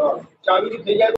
चाबी दे जाए।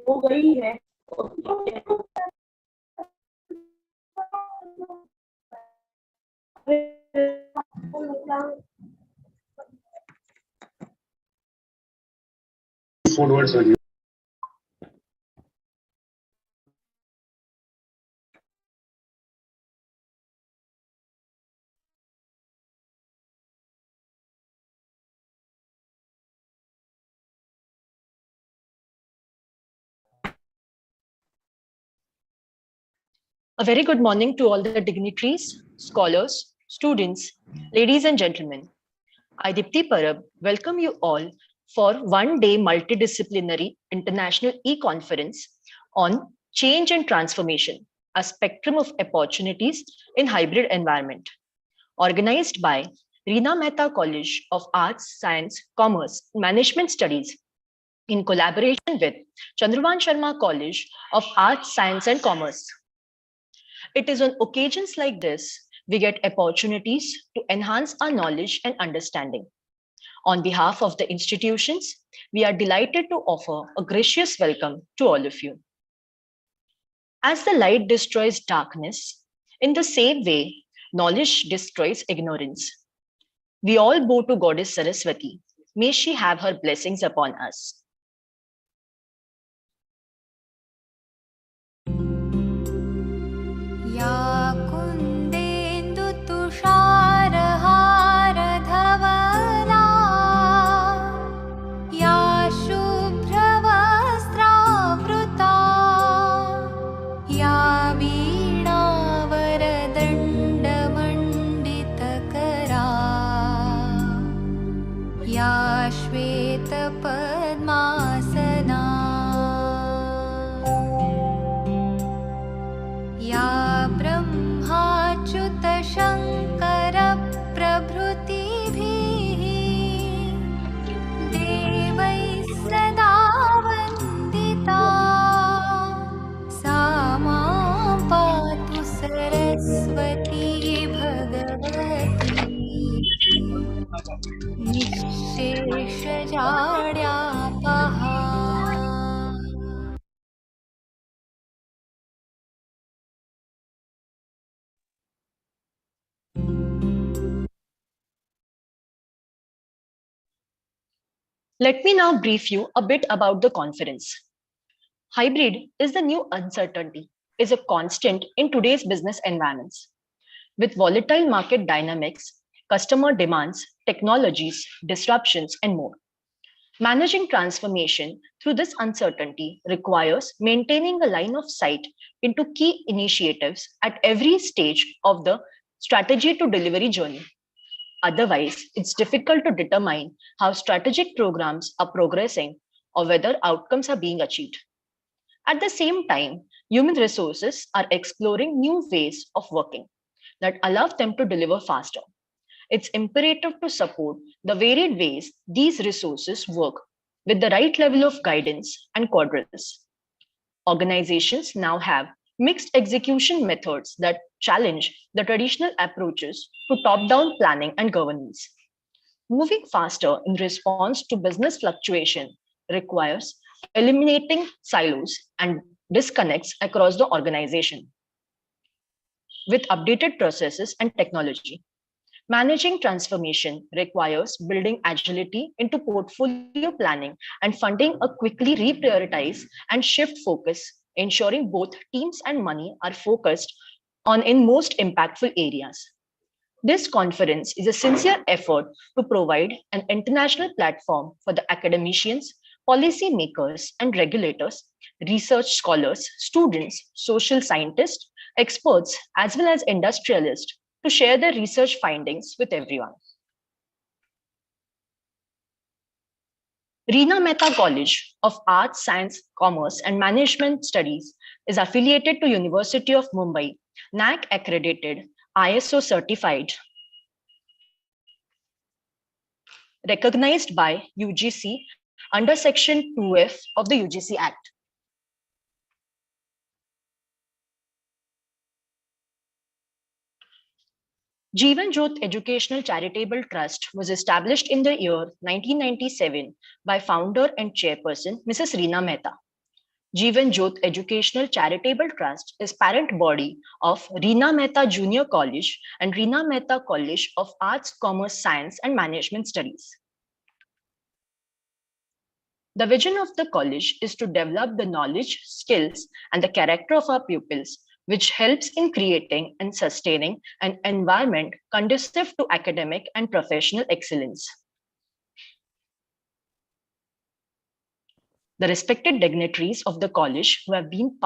हो गई है। Forwards on you. A very good morning to all the dignitaries, scholars, students, ladies and gentlemen. I, Dipti Parab, welcome you all for one-day multidisciplinary international e-conference on change and transformation, a spectrum of opportunities in hybrid environment. organized by Reena Mehta College of Arts, Science, Commerce, Management Studies in collaboration with Chandrabhan Sharma College of Arts, Science and Commerce. It is on occasions like this we get opportunities to enhance our knowledge and understanding. On behalf of the institutions, we are delighted to offer a gracious welcome to all of you. As the light destroys darkness, in the same way, knowledge destroys ignorance. We all bow to Goddess Saraswati. May she have her blessings upon us. या कुन्देन्दुतुषारहारधवला या शुभ्रवस्त्रावृता या वीणावरदण्डमण्डितकरा या श्वेतपद्मासना या ब्रह्माच्युतशङ्करप्रभृतिभिः देवैः सदा वन्दिता सा मां पातु Saraswati Bhagwati निःशेषजाड्यापहा. Let me now brief you a bit about the conference. Hybrid is the new uncertainty, is a constant in today's business environments. With volatile market dynamics, customer demands, technologies, disruptions, and more. Managing transformation through this uncertainty requires maintaining a line of sight into key initiatives at every stage of the strategy to delivery journey. Otherwise, it's difficult to determine how strategic programs are progressing or whether outcomes are being achieved. At the same time, human resources are exploring new ways of working that allow them to deliver faster. It's imperative to support the varied ways these resources work with the right level of guidance and quadrants. Organizations now have mixed execution methods that challenge the traditional approaches to top-down planning and governance. Moving faster in response to business fluctuation requires eliminating silos and disconnects across the organization. With updated processes and technology, managing transformation requires building agility into portfolio planning and funding a quickly reprioritize and shift focus, ensuring both teams and money are focused on in most impactful areas. This conference is a sincere effort to provide an international platform for the academicians, policy makers and regulators, research scholars, students, social scientists, experts, as well as industrialists to share their research findings with everyone. Reena Mehta College of Arts, Science, Commerce and Management Studies is affiliated to University of Mumbai, NAAC accredited, ISO certified, recognized by UGC under Section 2F of the UGC Act. Jeevan Jyot Educational Charitable Trust was established in the year 1997 by founder and chairperson Mrs. Reena Mehta. Jeevan Jyot Educational Charitable Trust is parent body of Reena Mehta Junior College and Reena Mehta College of Arts, Commerce, Science and Management Studies. The vision of the college is to develop the knowledge, skills, and the character of our pupils, which helps in creating and sustaining an environment conducive to academic and professional excellence. The respected dignitaries of the college who have been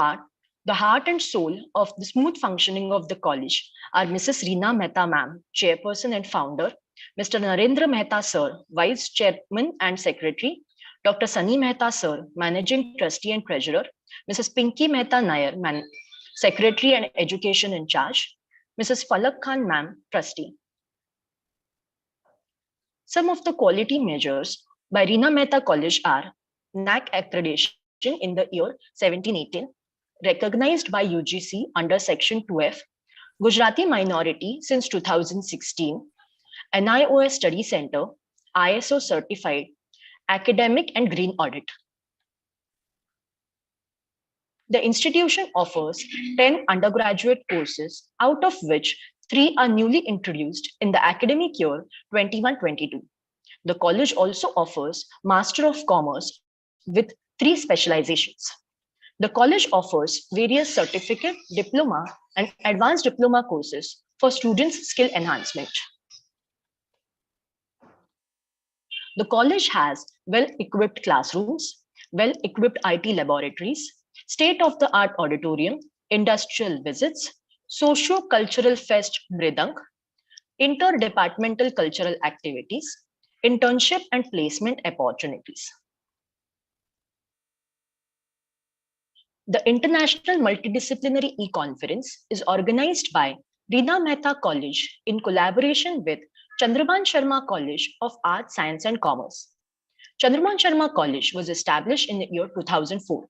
the heart and soul of the smooth functioning of the college are Mrs. Reena Mehta ma'am, chairperson and founder, Mr. Narendra Mehta sir, vice chairman and secretary, Dr. Sunny Mehta sir, managing trustee and treasurer, Mrs. Pinky Mehta Nair, secretary and education in charge, Mrs. Falak Khan ma'am, trustee. Some of the quality measures by Reena Mehta College are NAC accreditation in the year 1718, recognized by UGC under Section 2F, Gujarati minority since 2016, NIOS Study Center, ISO certified, academic and green audit. The institution offers 10 undergraduate courses, out of which 3 are newly introduced in the academic year 21-22. The college also offers Master of Commerce with 3 specializations. The college offers various certificate, diploma, and advanced diploma courses for students' skill enhancement. The college has well-equipped classrooms, well-equipped IT laboratories, state-of-the-art auditorium, industrial visits, socio-cultural fest Mridang, interdepartmental cultural activities, internship and placement opportunities. The International Multidisciplinary E-Conference is organized by Reena Mehta College in collaboration with Chandrabhan Sharma College of Arts, Science and Commerce. Chandrabhan Sharma College was established in the year 2004.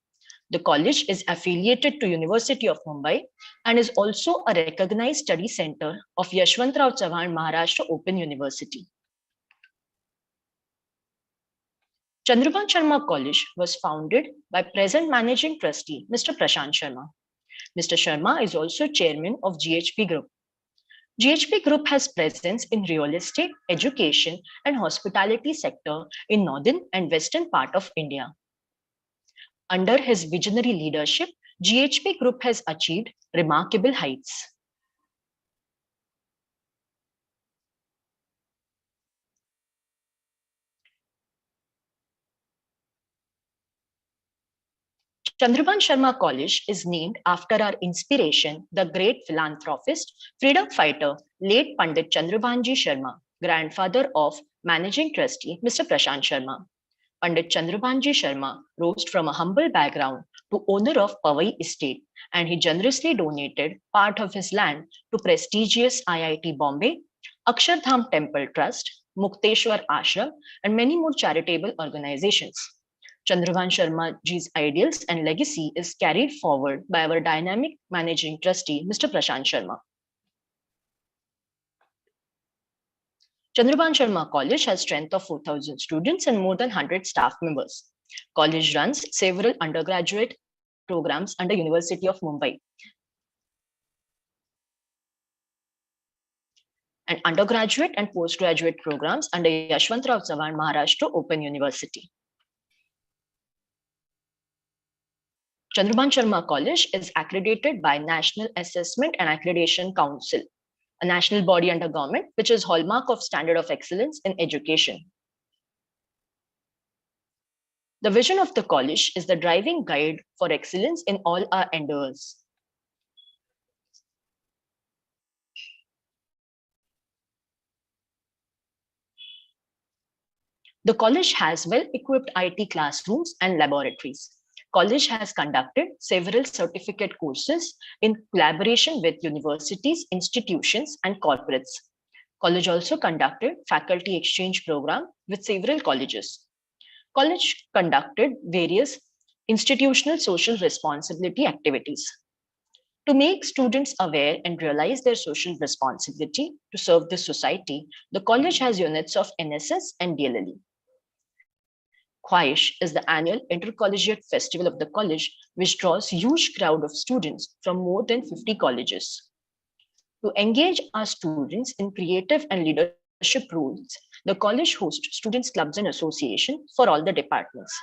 The college is affiliated to University of Mumbai and is also a recognized study center of Yashwantrao Chavan Maharashtra Open University. Chandrabhan Sharma College was founded by present Managing Trustee, Mr. Prashant Sharma. Mr. Sharma is also chairman of GHP Group. GHP Group has presence in real estate, education, and hospitality sector in northern and western part of India. Under his visionary leadership, GHP Group has achieved remarkable heights. Chandrabhan Sharma College is named after our inspiration, the great philanthropist, freedom fighter, late Pandit Chandrabhanji Sharma, grandfather of Managing Trustee, Mr. Prashant Sharma. Pandit Chandrabhanji Sharma rose from a humble background to owner of Powai Estate, and he generously donated part of his land to prestigious IIT Bombay, Akshardham Temple Trust, Mukteshwar Ashram, and many more charitable organizations. Chandrabhan Sharmaji's ideals and legacy is carried forward by our dynamic managing trustee, Mr. Prashant Sharma. Chandrabhan Sharma College has strength of 4,000 students and more than 100 staff members. College runs several undergraduate programs under University of Mumbai and undergraduate and postgraduate programs under Yashwantrao Chavan Maharashtra Open University. Chandrabhan Sharma College is accredited by National Assessment and Accreditation Council, a national body under government, which is hallmark of standard of excellence in education. The vision of the college is the driving guide for excellence in all our endeavors. The college has well-equipped IT classrooms and laboratories. College has conducted several certificate courses in collaboration with universities, institutions, and corporates. College also conducted faculty exchange program with several colleges. College conducted various institutional social responsibility activities. To make students aware and realize their social responsibility to serve the society, the college has units of NSS and DLLE. Khwahish is the annual intercollegiate festival of the college, which draws huge crowd of students from more than 50 colleges. To engage our students in creative and leadership roles, the college hosts students' clubs and associations for all the departments.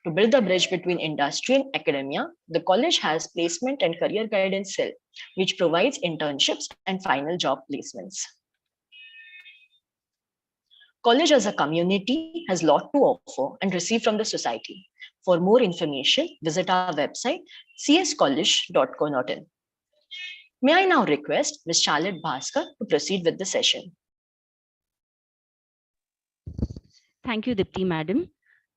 To build the bridge between industry and academia, the college has placement and career guidance cell, which provides internships and final job placements. College as a community has a lot to offer and receive from the society. For more information, visit our website, cscollege.co.in. May I now request Ms. Charlotte Bhaskar to proceed with the session. Thank you, Dipti Madam.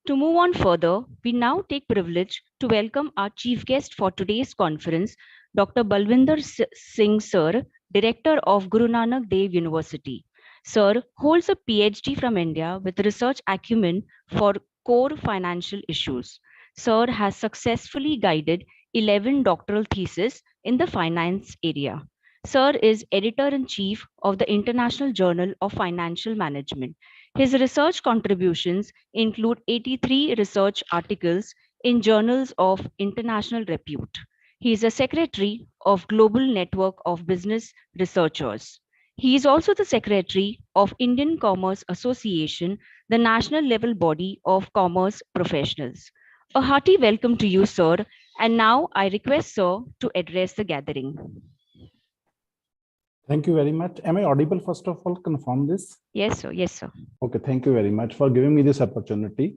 To move on further, we now take privilege to welcome our chief guest for today's conference, Dr. Balwinder Singh Sir, Director of Guru Nanak Dev University. Sir holds a PhD from India with research acumen for core financial issues. Sir has successfully guided 11 doctoral theses in the finance area. Sir is editor-in-chief of the International Journal of Financial Management. His research contributions include 83 research articles in journals of international repute. He is a secretary of Global Network of Business Researchers. He is also the secretary of Indian Commerce Association, the national level body of commerce professionals. A hearty welcome to you, sir. And now I request sir to address the gathering. Thank you very much. Am I audible? First of all, confirm this. Yes, sir. Yes, sir. Okay, thank you very much for giving me this opportunity.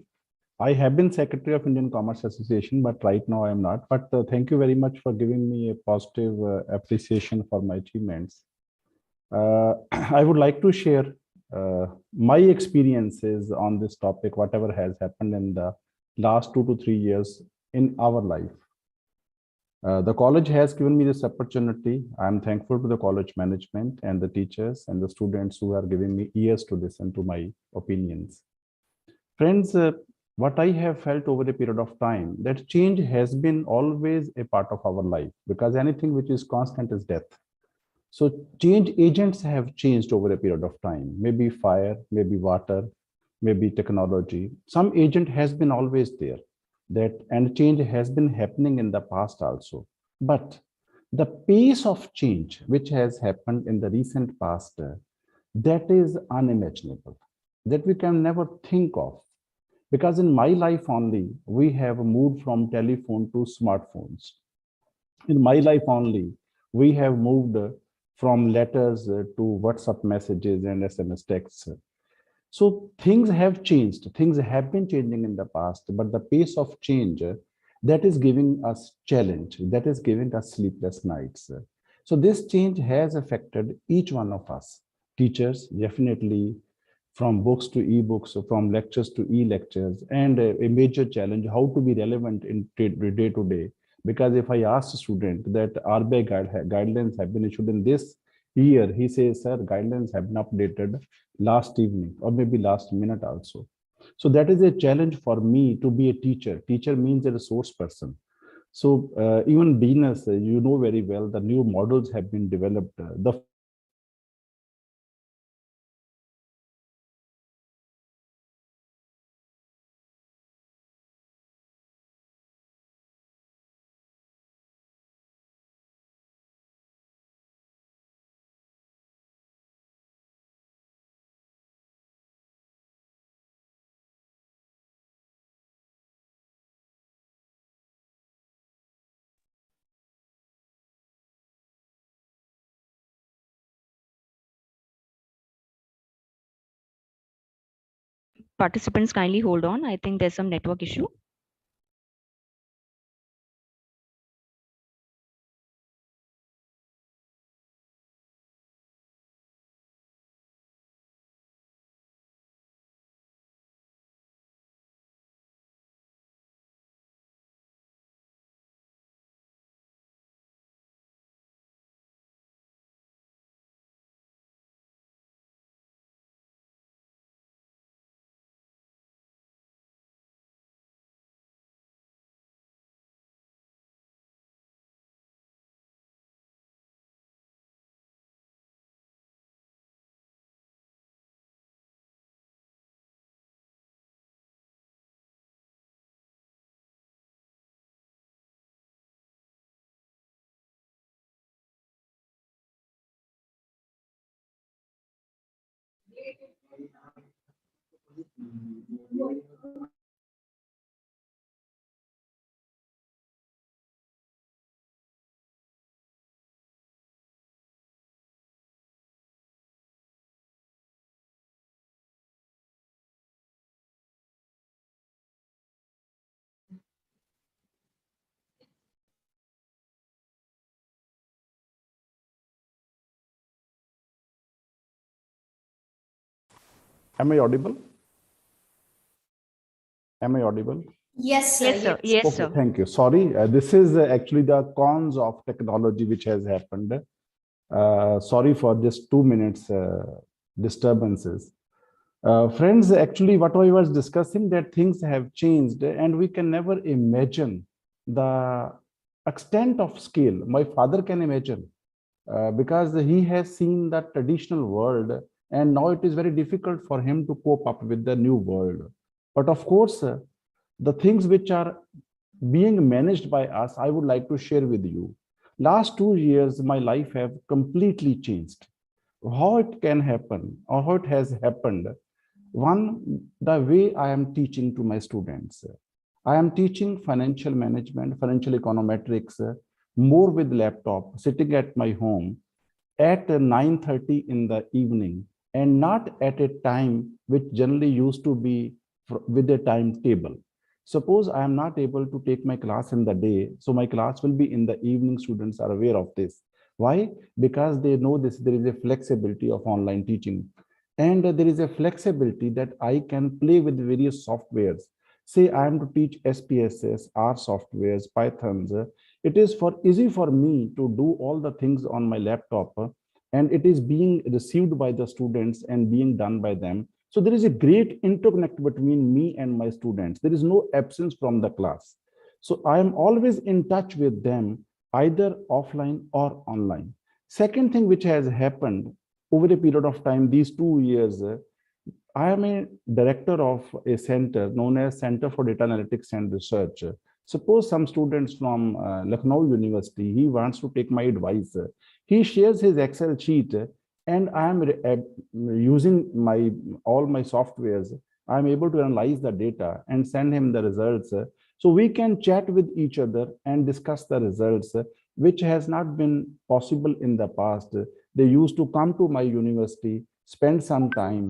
I have been secretary of Indian Commerce Association, but right now I am not. But thank you very much for giving me a positive appreciation for my achievements. I would like to share my experiences on this topic, whatever has happened in the last 2 to 3 years in our life. The college has given me this opportunity. I'm thankful to the college management and the teachers and the students who are giving me ears to listen to my opinions. Friends, what I have felt over a period of time, that change has been always a part of our life, because anything which is constant is death. So change agents have changed over a period of time, maybe fire, maybe water, maybe technology. Some agent has been always there, and change has been happening in the past also. But the pace of change which has happened in the recent past, that is unimaginable, that we can never think of. Because in my life only, we have moved from telephone to smartphones. In my life only, we have moved from letters to WhatsApp messages and SMS texts. So things have changed. Things have been changing in the past, but the pace of change, that is giving us challenge, that is giving us sleepless nights. So this change has affected each one of us. Teachers, definitely, from books to e-books, from lectures to e-lectures, and a major challenge, how to be relevant in day to day. Because if I ask a student that RBI guidelines have been issued in this year, he says, sir, guidelines have been updated last evening or maybe last minute also. So that is a challenge for me to be a teacher. Teacher means a resource person. So even business, you know very well, the new models have been developed. Participants, kindly hold on. I think there's some network issue. Am I audible? Am I audible? Yes, sir. Yes, sir. Yes, Okay, sir. thank you. Sorry, this is actually the cons of technology which has happened. Sorry for just 2 minutes disturbances. Friends, actually, what I was discussing, that things have changed and we can never imagine the extent of scale. My father can imagine because he has seen the traditional world, and now it is very difficult for him to cope up with the new world. But of course, the things which are being managed by us, I would like to share with you. Last 2 years, my life have completely changed. How it can happen or how it has happened? One, the way I am teaching to my students. I am teaching financial management, financial econometrics, more with laptop, sitting at my home at 9:30 in the evening, and not at a time which generally used to be with a timetable. Suppose I am not able to take my class in the day, so my class will be in the evening. Students are aware of this. Why? Because they know this, there is a flexibility of online teaching. And there is a flexibility that I can play with various softwares. Say I am to teach SPSS, R softwares, Pythons. It is for easy for me to do all the things on my laptop, and it is being received by the students and being done by them. So there is a great interconnect between me and my students. There is no absence from the class. So I am always in touch with them, either offline or online. Second thing which has happened over a period of time, these 2 years, I am a director of a center known as Center for Data Analytics and Research. Suppose some students from Lucknow University, he wants to take my advice. He shares his Excel sheet, and I am using all my softwares. I am able to analyze the data and send him the results. So we can chat with each other and discuss the results, which has not been possible in the past. They used to come to my university, spend some time,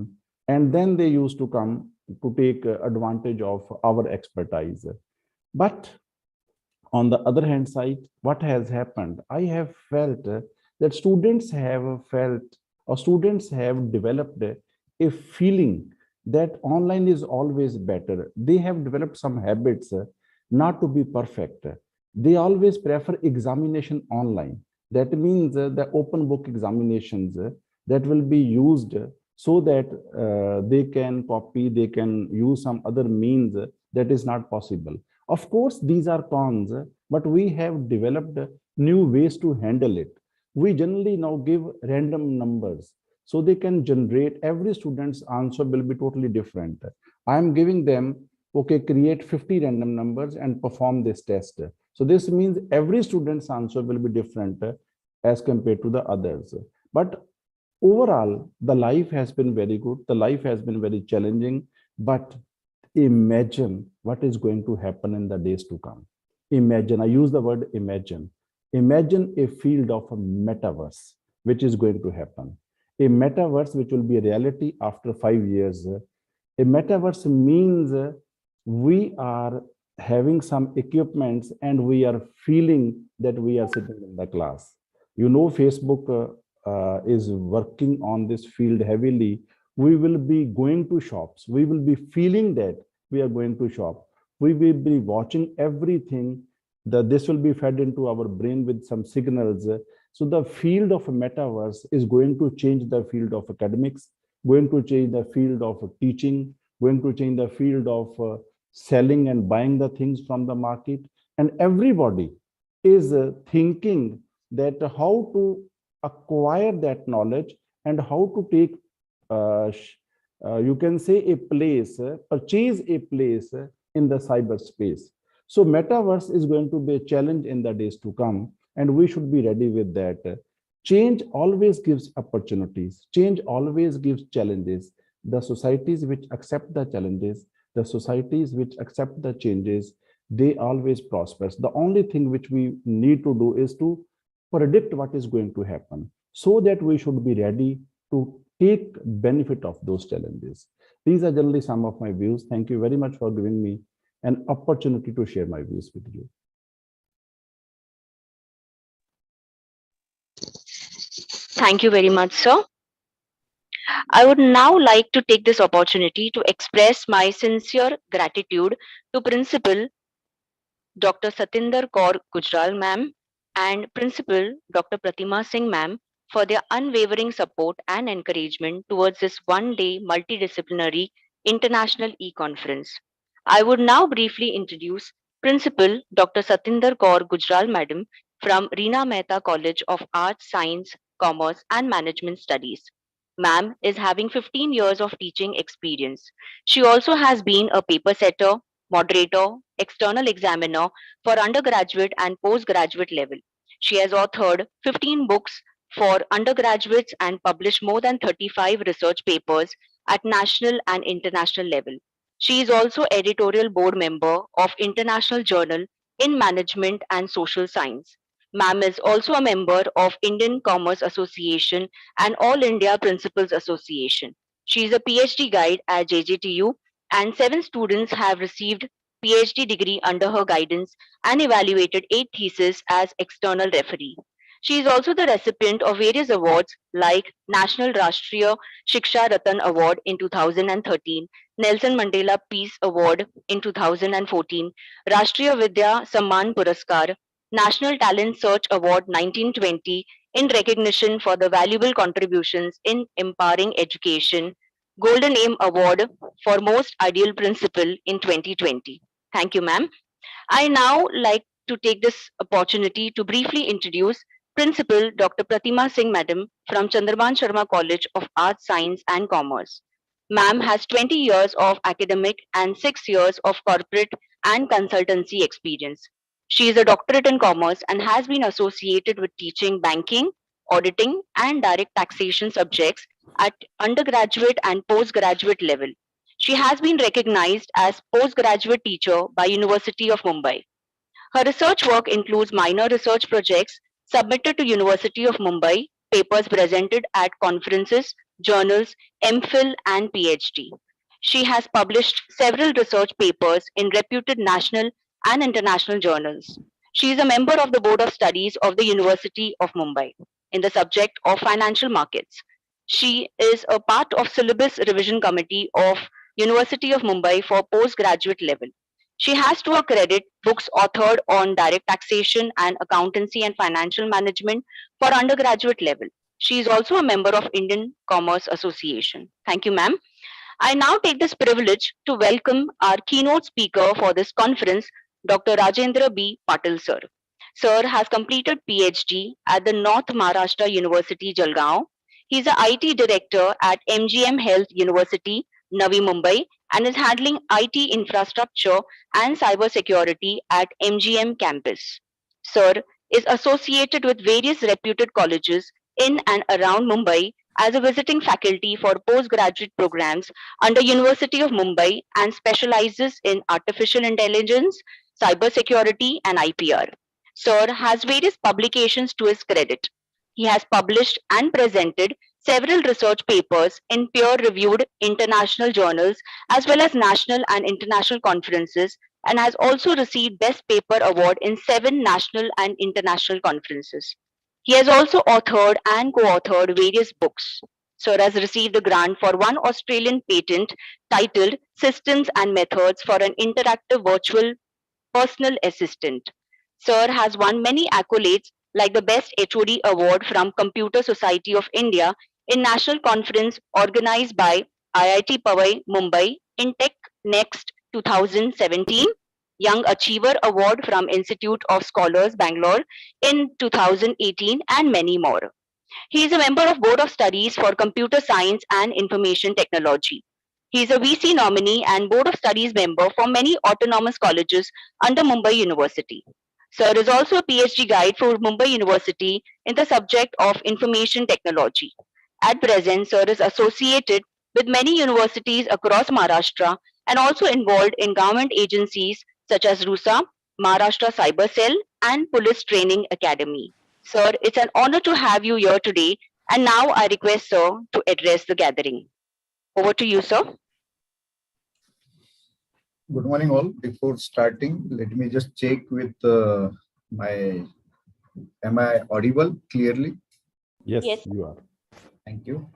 and then they used to come to take advantage of our expertise. But on the other hand side, what has happened? I have felt that students have felt, or students have developed a feeling that online is always better. They have developed some habits not to be perfect. They always prefer examination online. That means the open book examinations that will be used so that they can copy, they can use some other means that is not possible. Of course, these are cons, but we have developed new ways to handle it. We generally now give random numbers so they can generate, every student's answer will be totally different. I am giving them, okay, create 50 random numbers and perform this test. So this means every student's answer will be different as compared to the others. But overall, the life has been very good. The life has been very challenging, but imagine what is going to happen in the days to come. Imagine, I use the word imagine. Imagine a field of a metaverse, which is going to happen. A metaverse which will be a reality after 5 years. A metaverse means we are having some equipments and we are feeling that we are sitting in the class. You know, Facebook is working on this field heavily. We will be going to shops. We will be feeling that we are going to shop. We will be watching everything. This will be fed into our brain with some signals. So the field of metaverse is going to change the field of academics, going to change the field of teaching, going to change the field of selling and buying the things from the market. And everybody is thinking that how to acquire that knowledge and how to take, you can say, a place, purchase a place in the cyberspace. So metaverse is going to be a challenge in the days to come, and we should be ready with that. Change always gives opportunities. Change always gives challenges. The societies which accept the challenges, the societies which accept the changes, they always prosper. The only thing which we need to do is to predict what is going to happen so that we should be ready to take benefit of those challenges. These are generally some of my views. Thank you very much for giving me an opportunity to share my views with you. Thank you very much, sir. I would now like to take this opportunity to express my sincere gratitude to Principal Dr. Satinder Kaur Gujral ma'am and Principal Dr. Pratima Singh ma'am for their unwavering support and encouragement towards this one-day multidisciplinary international e-conference. I would now briefly introduce Principal Dr. Satinder Kaur Gujral Madam from Reena Mehta College of Arts, Science, Commerce and Management Studies. Ma'am is having 15 years of teaching experience. She also has been a paper setter, moderator, external examiner for undergraduate and postgraduate level. She has authored 15 books for undergraduates and published more than 35 research papers at national and international level. She is also editorial board member of International Journal in Management and Social Science. Ma'am is also a member of Indian Commerce Association and All India Principals Association. She is a PhD guide at JJTU and 7 students have received PhD degree under her guidance and evaluated 8 theses as external referee. She is also the recipient of various awards like National Rashtriya Shiksha Ratan Award in 2013, Nelson Mandela Peace Award in 2014, Rashtriya Vidya Samman Puraskar, National Talent Search Award 1920 in recognition for the valuable contributions in empowering education, Golden Aim Award for Most Ideal Principal in 2020. Thank you, ma'am. I now like to take this opportunity to briefly introduce Principal Dr. Pratima Singh Madam from Chandrabhan Sharma College of Arts, Science and Commerce. Ma'am has 20 years of academic and 6 years of corporate and consultancy experience. She is a doctorate in commerce and has been associated with teaching banking, auditing and direct taxation subjects at undergraduate and postgraduate level. She has been recognized as postgraduate teacher by University of Mumbai. Her research work includes minor research projects submitted to University of Mumbai, papers presented at conferences, journals, MPhil and PhD. She has published several research papers in reputed national and international journals. She is a member of the Board of Studies of the University of Mumbai in the subject of financial markets. She is a part of syllabus revision committee of University of Mumbai for postgraduate level. She has to her credit books authored on direct taxation and accountancy and financial management for undergraduate level. She is also a member of Indian Commerce Association. Thank you, ma'am. I now take this privilege to welcome our keynote speaker for this conference, Dr. Rajendra B. Patil sir. Sir has completed PhD at the North Maharashtra University, Jalgaon. He is a IT director at MGM Health University, Navi Mumbai, and is handling IT infrastructure and cybersecurity at MGM campus. Sir is associated with various reputed colleges in and around Mumbai as a visiting faculty for postgraduate programs under University of Mumbai and specializes in artificial intelligence, cybersecurity, and IPR. Sir has various publications to his credit. He has published and presented several research papers in peer-reviewed international journals as well as national and international conferences and has also received Best Paper Award in 7 national and international conferences. He has also authored and co-authored various books. Sir has received a grant for one Australian patent titled Systems and Methods for an Interactive Virtual Personal Assistant. Sir has won many accolades like the Best HOD Award from Computer Society of India in national conference organized by IIT Powai, Mumbai in Tech Next 2017, Young Achiever Award from Institute of Scholars, Bangalore in 2018, and many more. He is a member of Board of Studies for Computer Science and Information Technology. He is a VC nominee and Board of Studies member for many autonomous colleges under Mumbai University. Sir is also a PhD guide for Mumbai University in the subject of information technology. At present, Sir is associated with many universities across Maharashtra and also involved in government agencies such as RUSA, Maharashtra Cyber Cell, and Police Training Academy. Sir, it's an honor to have you here today, and now I request Sir to address the gathering. Over to you, sir. Good morning, all. Before starting, let me just check with am I audible clearly? Yes, Yes. you are. Thank you.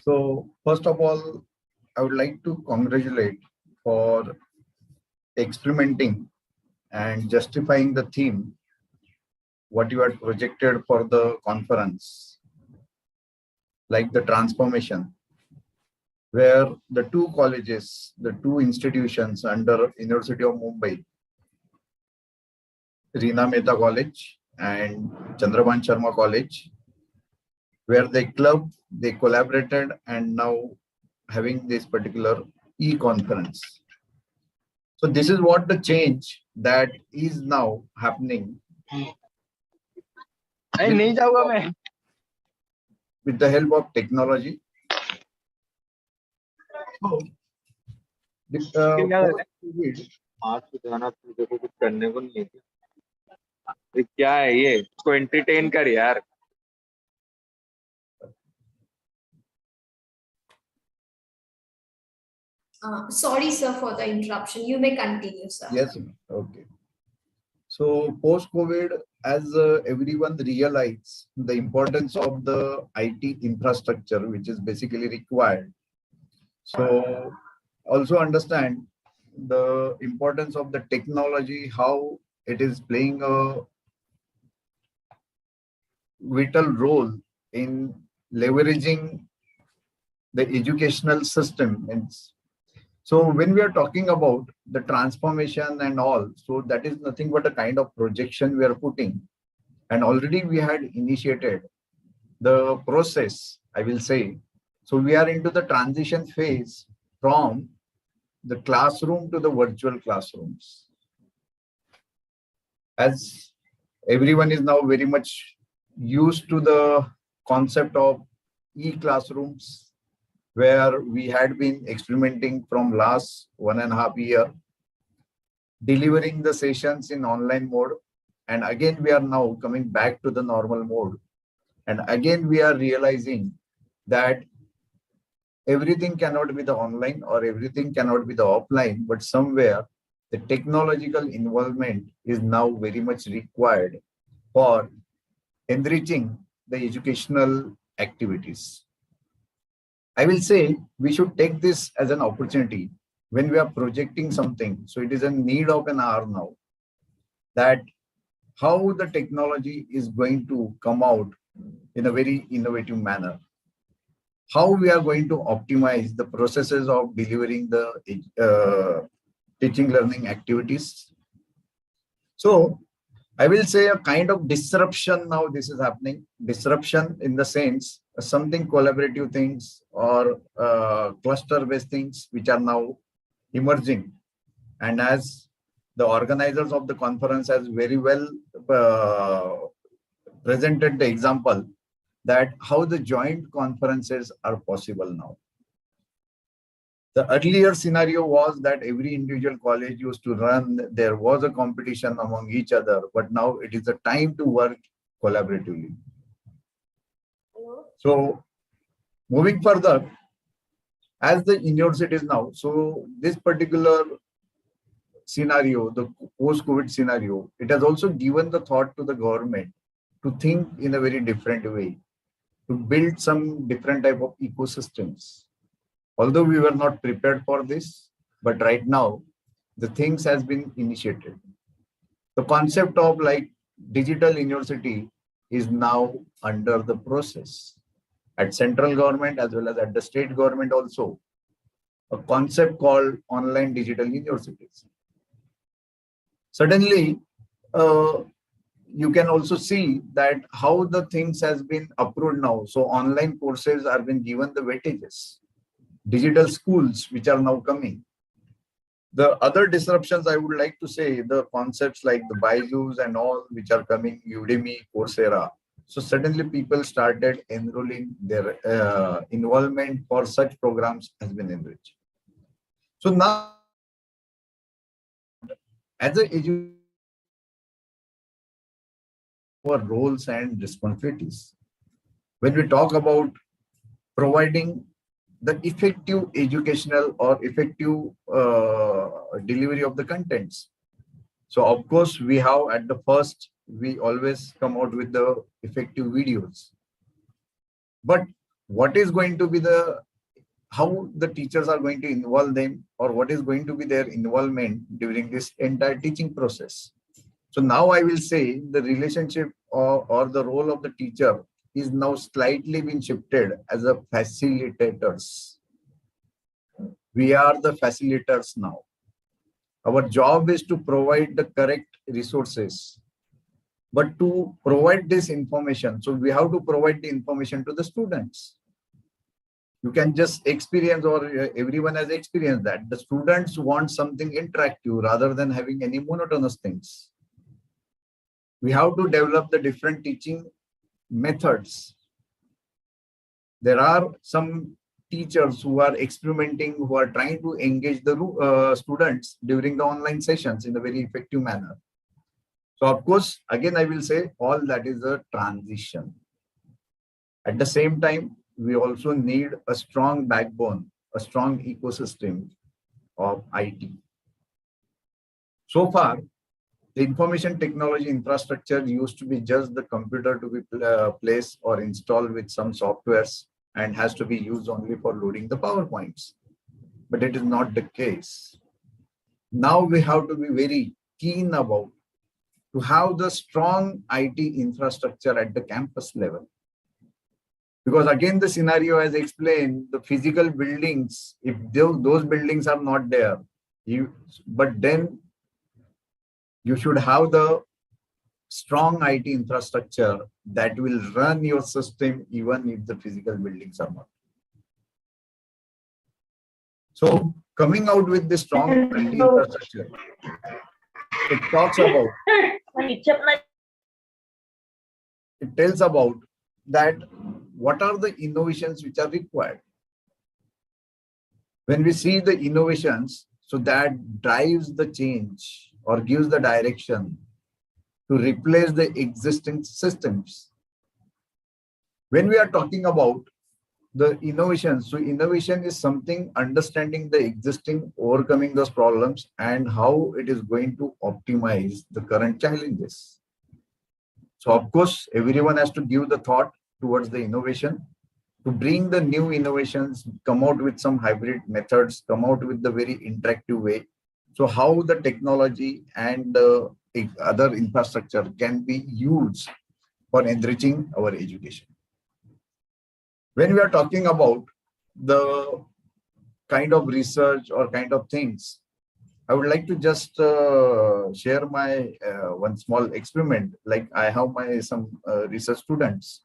So, first of all, I would like to congratulate for experimenting and justifying the theme what you had projected for the conference, like the transformation, where the two colleges, the two institutions under University of Mumbai, Reena Mehta College and Chandrabhan Sharma College, where they clubbed, they collaborated, and now having this particular e-conference. So this is what the change that is now happening नहीं जाऊंगा मैं with the help of technology. So, post-COVID, आज तो जाना तुझे को कुछ करने को नहीं है ये क्या है ये इसको एंटरटेन कर यार Sorry, sir, for the interruption. You may continue, sir. yes, okay. So post-COVID, as everyone realized the importance of the IT infrastructure, which is basically required. So also understand the importance of the technology, how it is playing a vital role in leveraging the educational system. So when we are talking about the transformation and all, so that is nothing but a kind of projection we are putting. And already we had initiated the process, I will say. So we are into the transition phase from the classroom to the virtual classrooms. As everyone is now very much used to the concept of e-classrooms, where we had been experimenting from last 1.5 years, delivering the sessions in online mode. And again, we are now coming back to the normal mode. And again, we are realizing that everything cannot be the online or everything cannot be the offline, but somewhere the technological involvement is now very much required for enriching the educational activities. I will say we should take this as an opportunity when we are projecting something. So it is a need of an hour now, that how the technology is going to come out in a very innovative manner. How we are going to optimize the processes of delivering the teaching learning activities. So I will say a kind of disruption now this is happening. Disruption in the sense something collaborative things or cluster based things which are now emerging. And as the organizers of the conference has very well presented the example that how the joint conferences are possible now. The earlier scenario was that every individual college used to run, there was a competition among each other, but now it is a time to work collaboratively. So moving further, as the universities now, so this particular scenario, the post-COVID scenario, it has also given the thought to the government to think in a very different way, to build some different type of ecosystems. Although we were not prepared for this, but right now the things has been initiated. The concept of like digital university is now under the process at central government as well as at the state government also, a concept called online digital universities. Suddenly, you can also see that how the things has been approved now. So online courses are being given the weightages. Digital schools which are now coming. The other disruptions I would like to say, the concepts like the Byju's and all which are coming, Udemy, Coursera. So suddenly people started enrolling, their involvement for such programs has been enriched. So now, as a educator, our roles and responsibilities. When we talk about providing the effective educational or effective delivery of the contents. So of course, we have at the first, we always come out with the effective videos. But what is going to be how the teachers are going to involve them, or what is going to be their involvement during this entire teaching process? So now I will say the relationship or the role of the teacher is now slightly been shifted as a facilitators. We are the facilitators now. Our job is to provide the correct resources, but to provide this information, so we have to provide the information to the students. You can just experience, or everyone has experienced that the students want something interactive rather than having any monotonous things. We have to develop the different teaching methods. There are some teachers who are experimenting, who are trying to engage the students during the online sessions in a very effective manner. So of course, again, I will say all that is a transition. At the same time, we also need a strong backbone, a strong ecosystem of IT. So far, the information technology infrastructure used to be just the computer to be placed or installed with some softwares and has to be used only for loading the PowerPoints. But it is not the case. Now we have to be very keen about to have the strong IT infrastructure at the campus level. Because again, the scenario as explained, the physical buildings, if those buildings are not there, but then you should have the strong IT infrastructure that will run your system even if the physical buildings are not. So coming out with the strong IT infrastructure, it talks about, it tells about that what are the innovations which are required. When we see the innovations, so that drives the change or gives the direction to replace the existing systems. When we are talking about the innovation, so innovation is something understanding the existing, overcoming those problems, and how it is going to optimize the current challenges. So of course, everyone has to give the thought towards the innovation, to bring the new innovations, come out with some hybrid methods, come out with the very interactive way. So how the technology and the other infrastructure can be used for enriching our education. When we are talking about the kind of research or kind of things, I would like to just share my one small experiment. Like I have some research students.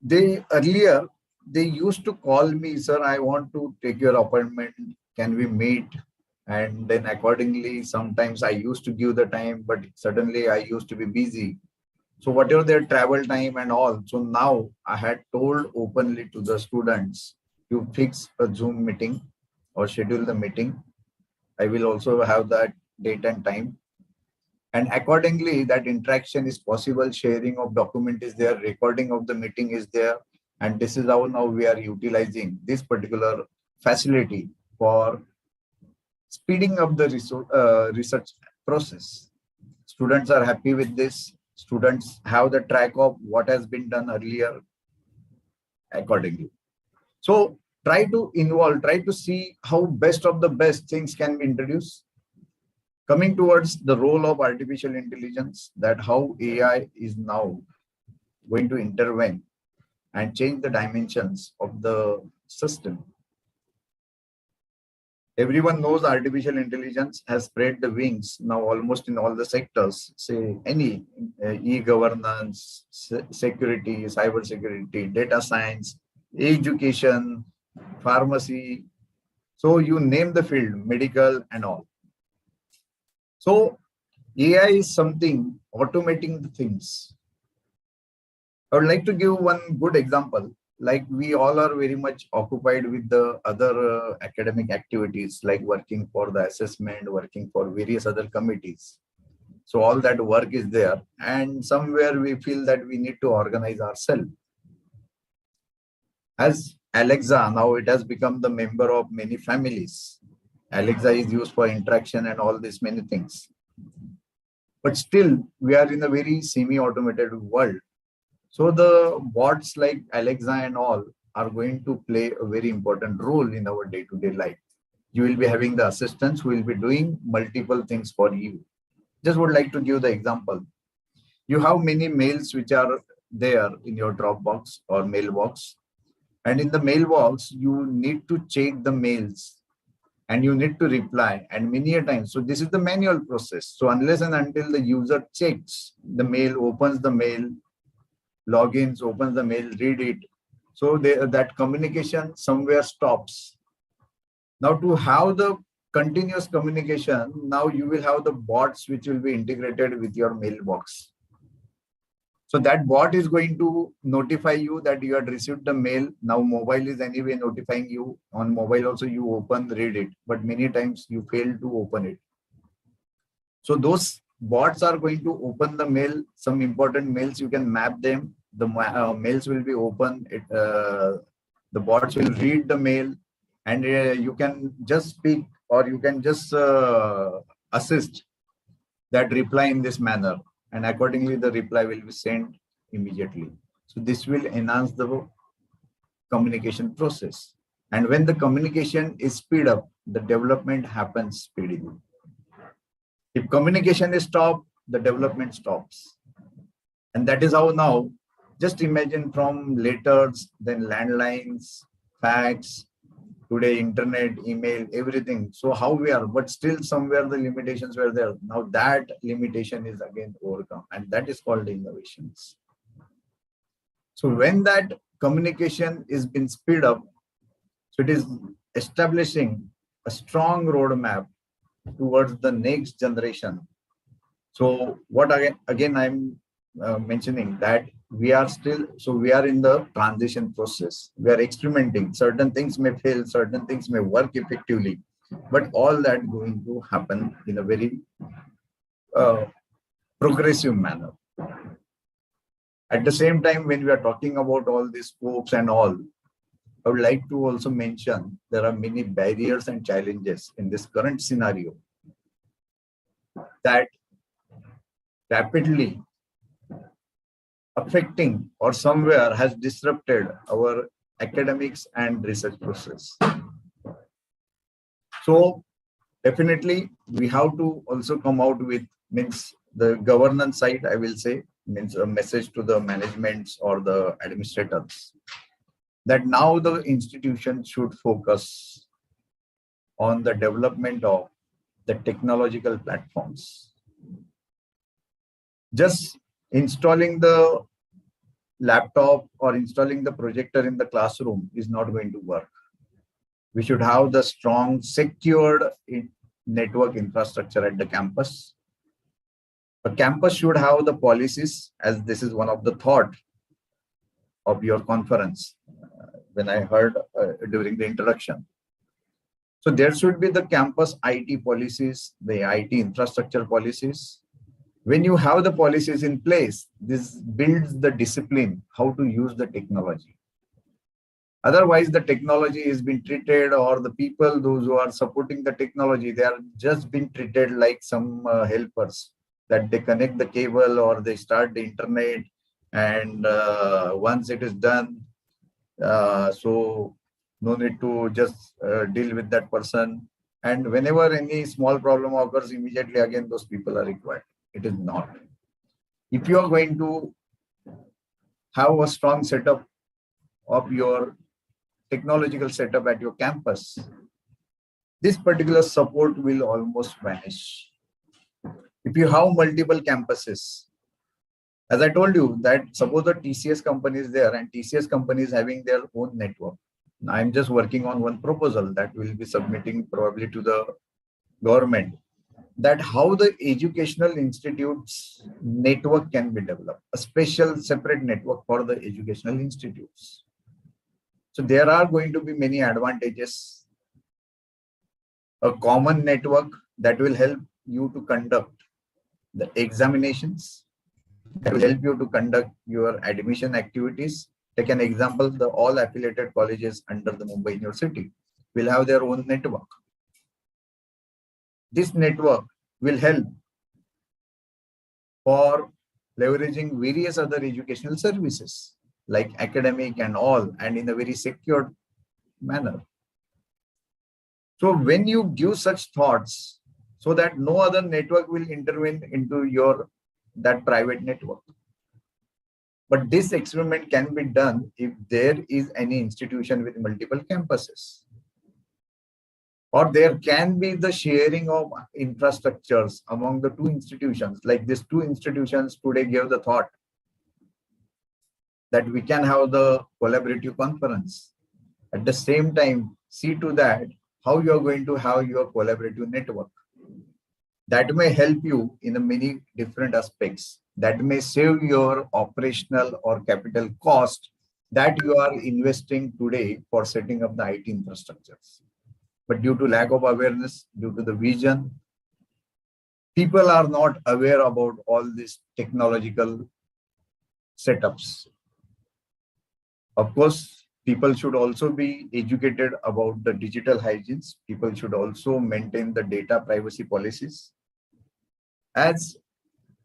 They earlier, they used to call me, sir, I want to take your appointment. Can we meet? And then accordingly, sometimes I used to give the time, but suddenly I used to be busy. So whatever their travel time and all. So now I had told openly to the students, you fix a Zoom meeting or schedule the meeting. I will also have that date and time. And accordingly, that interaction is possible, sharing of document is there, recording of the meeting is there. And this is how now we are utilizing this particular facility for speeding up the research process. Students are happy with this. Students have the track of what has been done earlier accordingly. So try to involve, try to see how best of the best things can be introduced. Coming towards the role of artificial intelligence, that how AI is now going to intervene and change the dimensions of the system. Everyone knows artificial intelligence has spread the wings now almost in all the sectors, say any e-governance, security, cyber security, data science, education, pharmacy. So you name the field, medical and all. So AI is something automating the things. I would like to give one good example. Like we all are very much occupied with the other academic activities, like working for the assessment, working for various other committees. So all that work is there. And somewhere we feel that we need to organize ourselves. As Alexa, now it has become the member of many families. Alexa is used for interaction and all these many things. But still, we are in a very semi-automated world. So the bots like Alexa and all are going to play a very important role in our day-to-day life. You will be having the assistants who will be doing multiple things for you. Just would like to give the example. You have many mails which are there in your Dropbox or mailbox. And in the mailbox, you need to check the mails and you need to reply, and many a time. So this is the manual process. So unless and until the user checks the mail, opens the mail, logins, opens the mail, read it, so that communication somewhere stops. Now to have the continuous communication, now you will have the bots which will be integrated with your mailbox. So that bot is going to notify you that you had received the mail. Now mobile is anyway notifying you. On mobile also you open, read it, but many times you fail to open it. So those bots are going to open the mail. Some important mails, you can map them. The mails will be open. The bots will read the mail, and you can just speak or you can just assist that reply in this manner. And accordingly, the reply will be sent immediately. So this will enhance the communication process. And when the communication is speed up, the development happens speedily. If communication is stopped, the development stops. And that is how now, just imagine from letters, then landlines, fax, today internet, email, everything. So how we are, but still somewhere the limitations were there. Now that limitation is again overcome, and that is called innovations. So when that communication is been speed up, so it is establishing a strong roadmap towards the next generation. So what again I'm mentioning that we are still, so we are in the transition process. We are experimenting. Certain things may fail, certain things may work effectively, but all that going to happen in a very progressive manner. At the same time, when we are talking about all these scopes and all, I would like to also mention there are many barriers and challenges in this current scenario that rapidly affecting or somewhere has disrupted our academics and research process. So definitely we have to also come out with, means the governance side, I will say, means a message to the managements or the administrators that now the institution should focus on the development of the technological platforms. Just installing the laptop or installing the projector in the classroom is not going to work. We should have the strong, secured network infrastructure at the campus. A campus should have the policies, as this is one of the thought of your conference when I heard during the introduction. So there should be the campus IT policies, the IT infrastructure policies. When you have the policies in place, this builds the discipline, how to use the technology. Otherwise, the technology is being treated, or the people, those who are supporting the technology, they are just being treated like some helpers, that they connect the cable or they start the internet, and once it is done, so no need to just deal with that person. And whenever any small problem occurs, immediately again those people are required. It is not. If you are going to have a strong setup of your technological setup at your campus, this particular support will almost vanish. If you have multiple campuses, as I told you, that suppose the TCS company is there and TCS company is having their own network. I'm just working on one proposal that will be submitting probably to the government, that how the educational institutes network can be developed, a special separate network for the educational institutes. So there are going to be many advantages. A common network that will help you to conduct the examinations, that will help you to conduct your admission activities. Take an example, the all affiliated colleges under the Mumbai University will have their own network. This network will help for leveraging various other educational services like academic and all, and in a very secured manner. So when you give such thoughts, so that no other network will intervene into that private network. But this experiment can be done if there is any institution with multiple campuses. Or there can be the sharing of infrastructures among the two institutions. Like these two institutions today gave the thought that we can have the collaborative conference. At the same time, see to that how you are going to have your collaborative network. That may help you in many different aspects. That may save your operational or capital cost that you are investing today for setting up the IT infrastructures. But due to lack of awareness, due to the vision, people are not aware about all these technological setups. Of course, people should also be educated about the digital hygienes. People should also maintain the data privacy policies. As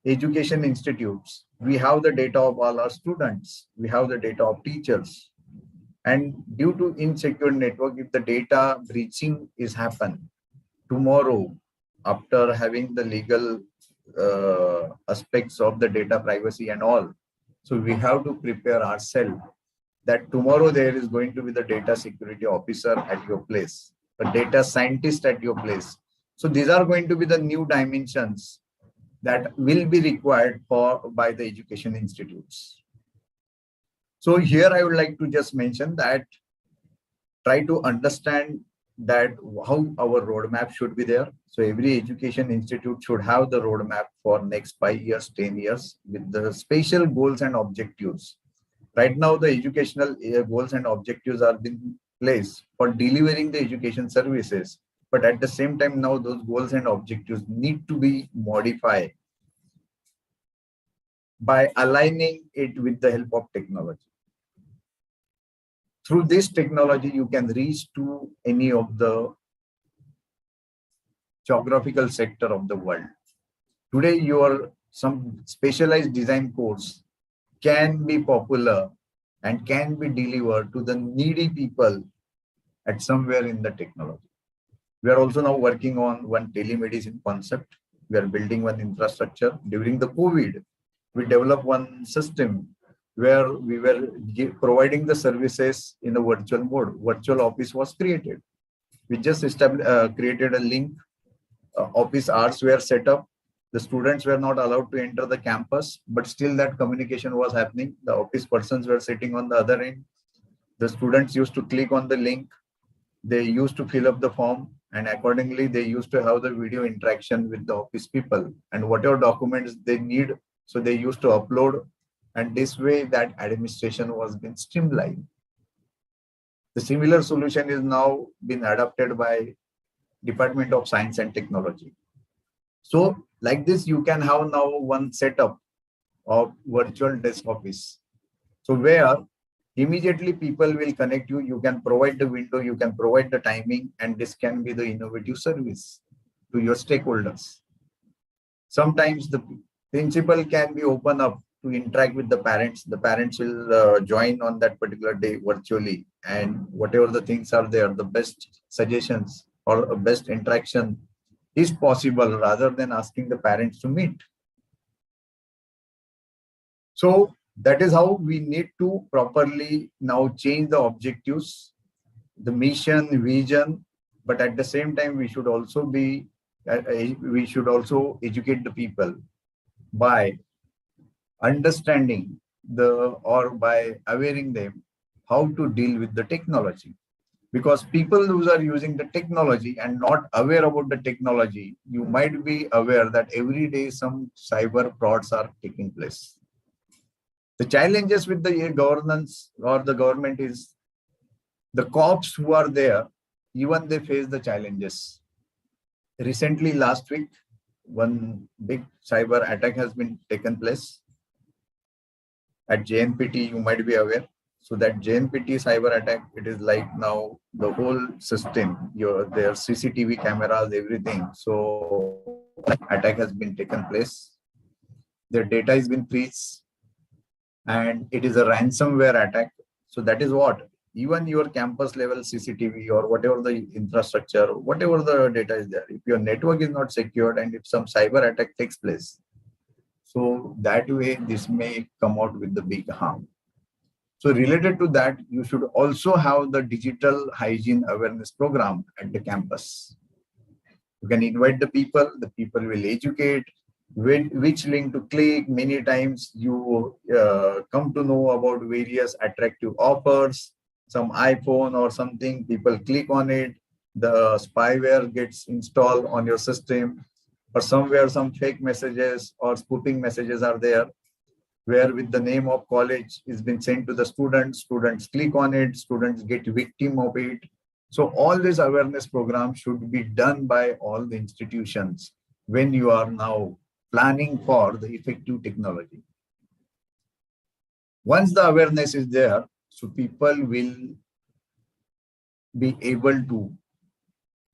education institutes, we have the data of all our students. We have the data of teachers. And due to insecure network, if the data breaching is happen tomorrow, after having the legal aspects of the data privacy and all, so we have to prepare ourselves that tomorrow there is going to be the data security officer at your place, a data scientist at your place. So these are going to be the new dimensions that will be required by the education institutes. So here I would like to just mention that try to understand that how our roadmap should be there. So every education institute should have the roadmap for next 5 years, 10 years with the special goals and objectives. Right now, the educational goals and objectives are in place for delivering the education services. But at the same time, now those goals and objectives need to be modified by aligning it with the help of technology. Through this technology, you can reach to any of the geographical sector of the world. Today, some specialized design course can be popular and can be delivered to the needy people at somewhere in the technology. We are also now working on one telemedicine concept. We are building one infrastructure. During the COVID, we developed one system where we were providing the services in a virtual mode. Virtual office was created. We just created a link. Office hours were set up. The students were not allowed to enter the campus, but still that communication was happening. The office persons were sitting on the other end. The students used to click on the link. They used to fill up the form, and accordingly, they used to have the video interaction with the office people. And whatever documents they need, so they used to upload. And this way, that administration was being streamlined. The similar solution is now been adopted by Department of Science and Technology. So like this, you can have now one setup of virtual desk office. So where immediately people will connect you, you can provide the window, you can provide the timing, and this can be the innovative service to your stakeholders. Sometimes the principal can be open up to interact with the parents. The parents will join on that particular day virtually, and whatever the things are there, the best suggestions or best interaction is possible rather than asking the parents to meet. So that is how we need to properly now change the objectives, the mission, vision, but at the same time, we should also educate the people by understanding or by awareing them how to deal with the technology. Because people who are using the technology and not aware about the technology, you might be aware that every day some cyber frauds are taking place. The challenges with the governance or the government is the cops who are there, even they face the challenges. Recently, last week, one big cyber attack has been taken place at JNPT, you might be aware. So that JNPT cyber attack, it is like now the whole system, their CCTV cameras, everything. So attack has been taken place. Their data has been breached, and it is a ransomware attack. So that is what even your campus level CCTV or whatever the infrastructure, whatever the data is there, if your network is not secured and if some cyber attack takes place, so that way this may come out with the big harm. So related to that, you should also have the digital hygiene awareness program at the campus. You can invite the people will educate, which link to click. Many times you come to know about various attractive offers, some iPhone or something, people click on it, the spyware gets installed on your system, or somewhere some fake messages or spoofing messages are there, where with the name of college is been sent to the students click on it, students get victim of it. So all this awareness program should be done by all the institutions when you are now planning for the effective technology. Once the awareness is there, so people will be able to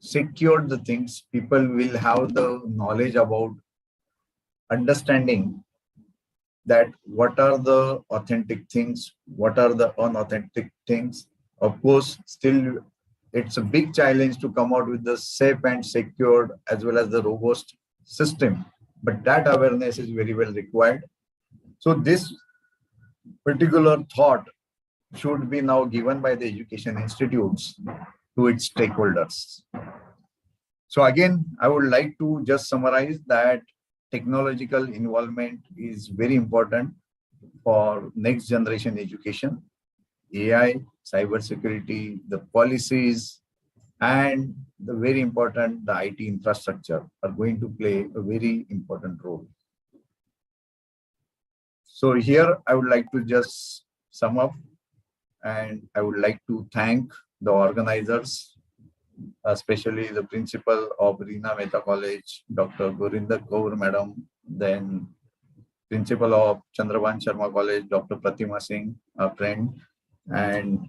secure the things, people will have the knowledge about understanding that what are the authentic things, what are the unauthentic things. Of course, still it's a big challenge to come out with the safe and secured as well as the robust system, but that awareness is very well required. So this particular thought should be now given by the education institutes to its stakeholders. So again, I would like to just summarize that technological involvement is very important for next generation education. AI, cybersecurity, the policies, and the very important, the IT infrastructure are going to play a very important role. So here I would like to just sum up, and I would like to thank the organizers, especially the principal of Reena Mehta College, Dr. Gurinder Kaur Madam, then principal of Chandrabhan Sharma College, Dr. Pratima Singh, a friend, and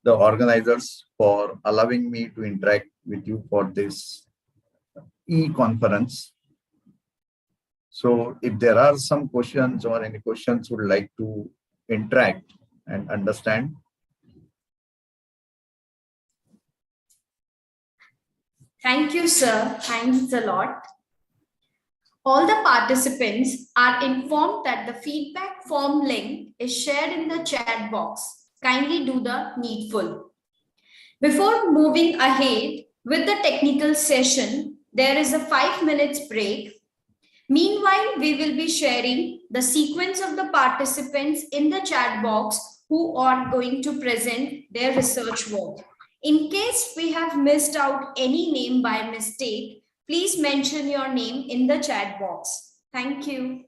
the organizers for allowing me to interact with you for this e-conference. So if there are some questions or any questions would like to interact and understand. Thank you, sir. Thanks a lot. All the participants are informed that the feedback form link is shared in the chat box. Kindly do the needful. Before moving ahead with the technical session, there is a 5 minutes break. Meanwhile, we will be sharing the sequence of the participants in the chat box who are going to present their research work. In case we have missed out any name by mistake, please mention your name in the chat box. Thank you.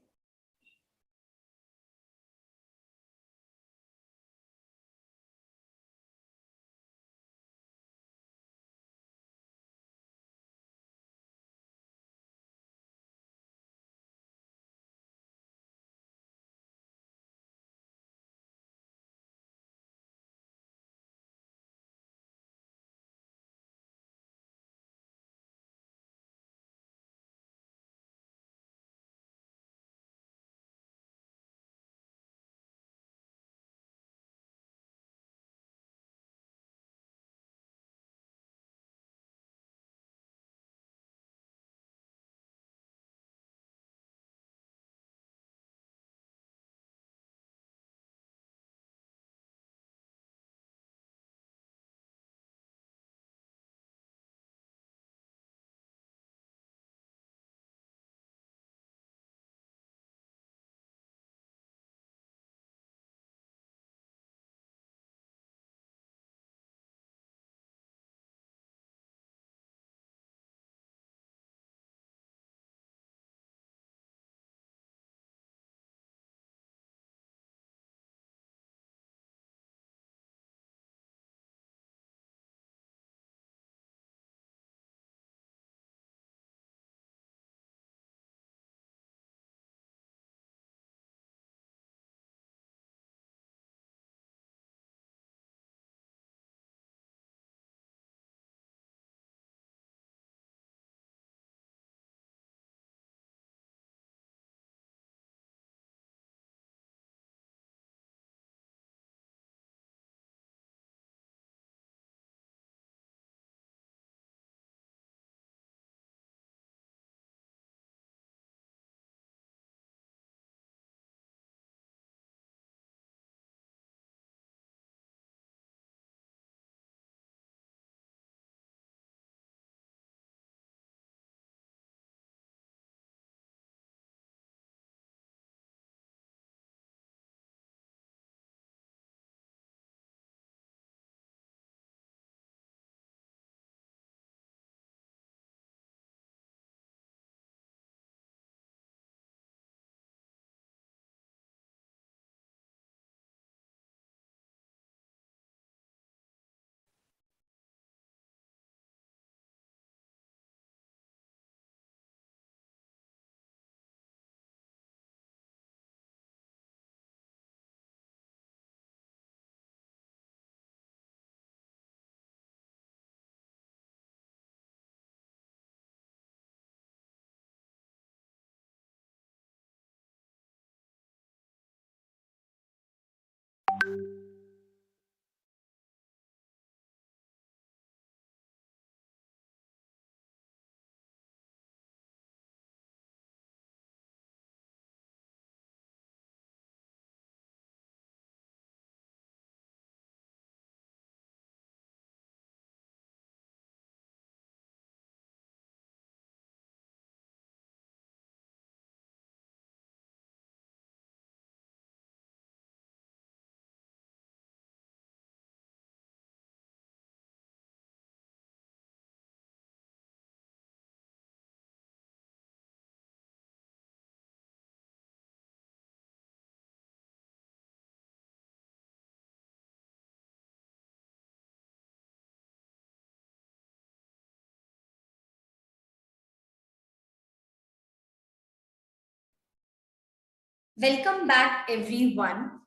Welcome back, everyone.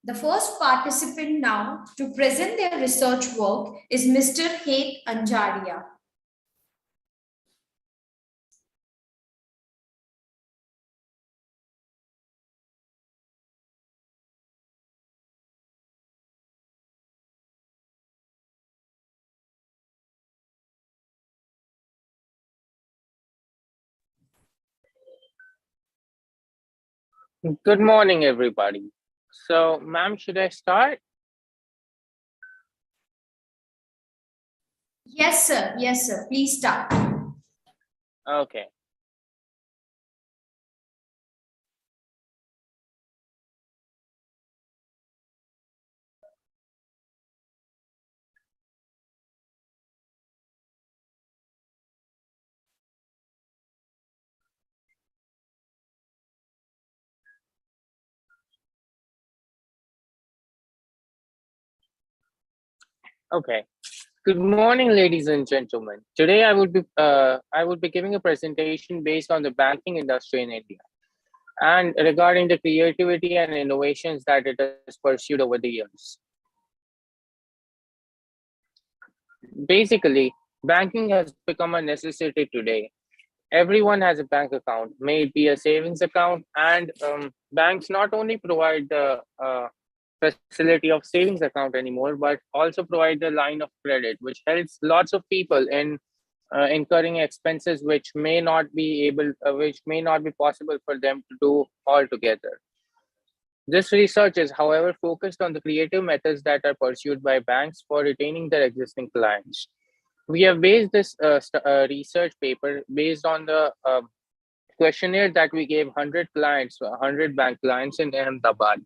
The first participant now to present their research work is Mr. Het Anjaria. Good morning, everybody. So, ma'am, should I start? Yes, sir. Yes, sir. Please start. Okay. Okay. Good morning, ladies and gentlemen. Today, I would be giving a presentation based on the banking industry in India and regarding the creativity and innovations that it has pursued over the years. Basically, banking has become a necessity today. Everyone has a bank account, may it be a savings account, and banks not only provide the facility of savings account anymore, but also provide the line of credit, which helps lots of people in incurring expenses which may not be possible for them to do altogether. This research is, however, focused on the creative methods that are pursued by banks for retaining their existing clients. We have based this research paper based on the questionnaire that we gave 100 bank clients in Ahmedabad.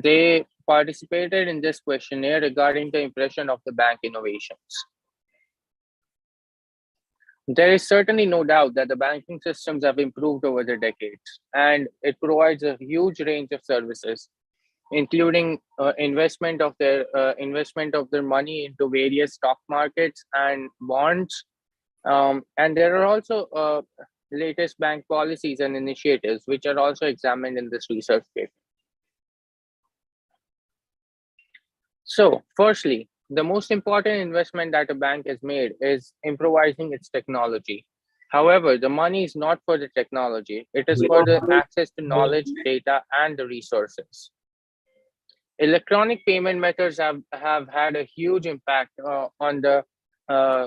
They participated in this questionnaire regarding the impression of the bank innovations. There is certainly no doubt that the banking systems have improved over the decades, and it provides a huge range of services, including investment of their money into various stock markets and bonds. And there are also latest bank policies and initiatives which are also examined in this research paper. So, firstly, the most important investment that a bank has made is improvising its technology. However, the money is not for the technology, it is for the access to knowledge, data, and the resources. Electronic payment methods have had a huge impact on the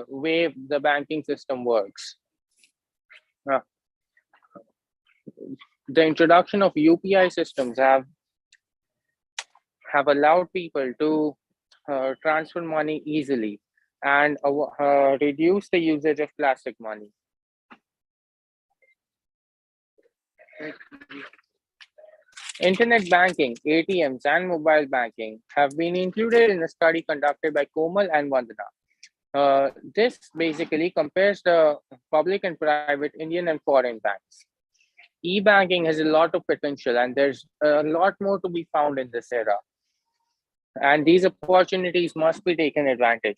way the banking system works. The introduction of UPI systems have allowed people to transfer money easily and reduce the usage of plastic money. Internet banking, ATMs, and mobile banking have been included in a study conducted by Komal and Vandana. This basically compares the public and private Indian and foreign banks. E-banking has a lot of potential, and there's a lot more to be found in this era. And these opportunities must be taken advantage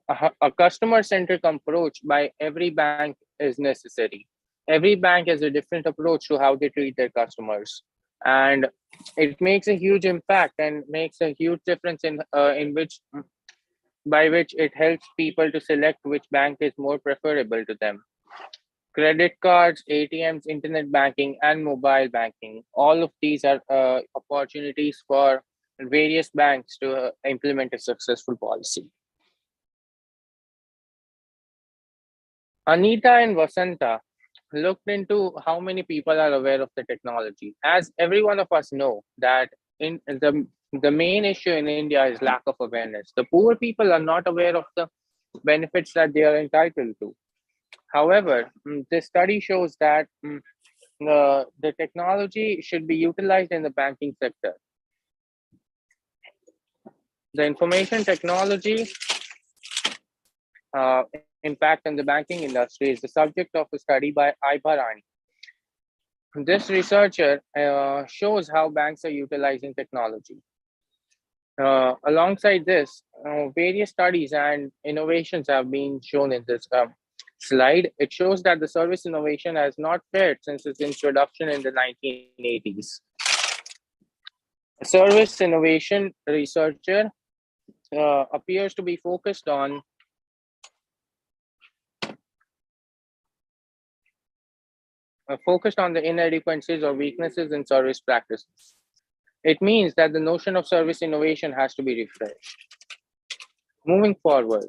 of. A customer-centric approach by every bank is necessary. Every bank has a different approach to how they treat their customers, and it makes a huge impact and makes a huge difference in by which it helps people to select which bank is more preferable to them. Credit cards, ATMs, internet banking, and mobile banking, all of these are opportunities for various banks to implement a successful policy. Anita and Vasanta looked into how many people are aware of the technology. As every one of us know that in the main issue in India is lack of awareness. The poor people are not aware of the benefits that they are entitled to. However, this study shows that the technology should be utilized in the banking sector. The information technology impact on the banking industry is the subject of a study by Aibarani. This researcher shows how banks are utilizing technology. Alongside this, various studies and innovations have been shown in this slide, it shows that the service innovation has not fared since its introduction in the 1980s. A service innovation researcher appears to be focused on the inadequacies or weaknesses in service practices. It means that the notion of service innovation has to be refreshed. Moving forward,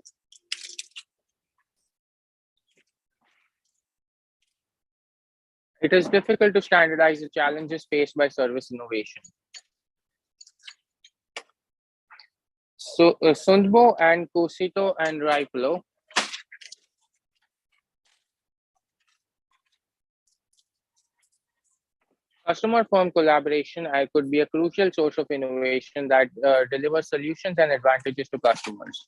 it is difficult to standardize the challenges faced by service innovation. So, Sundbo and Cosito and Raiplo customer-firm collaboration could be a crucial source of innovation that delivers solutions and advantages to customers.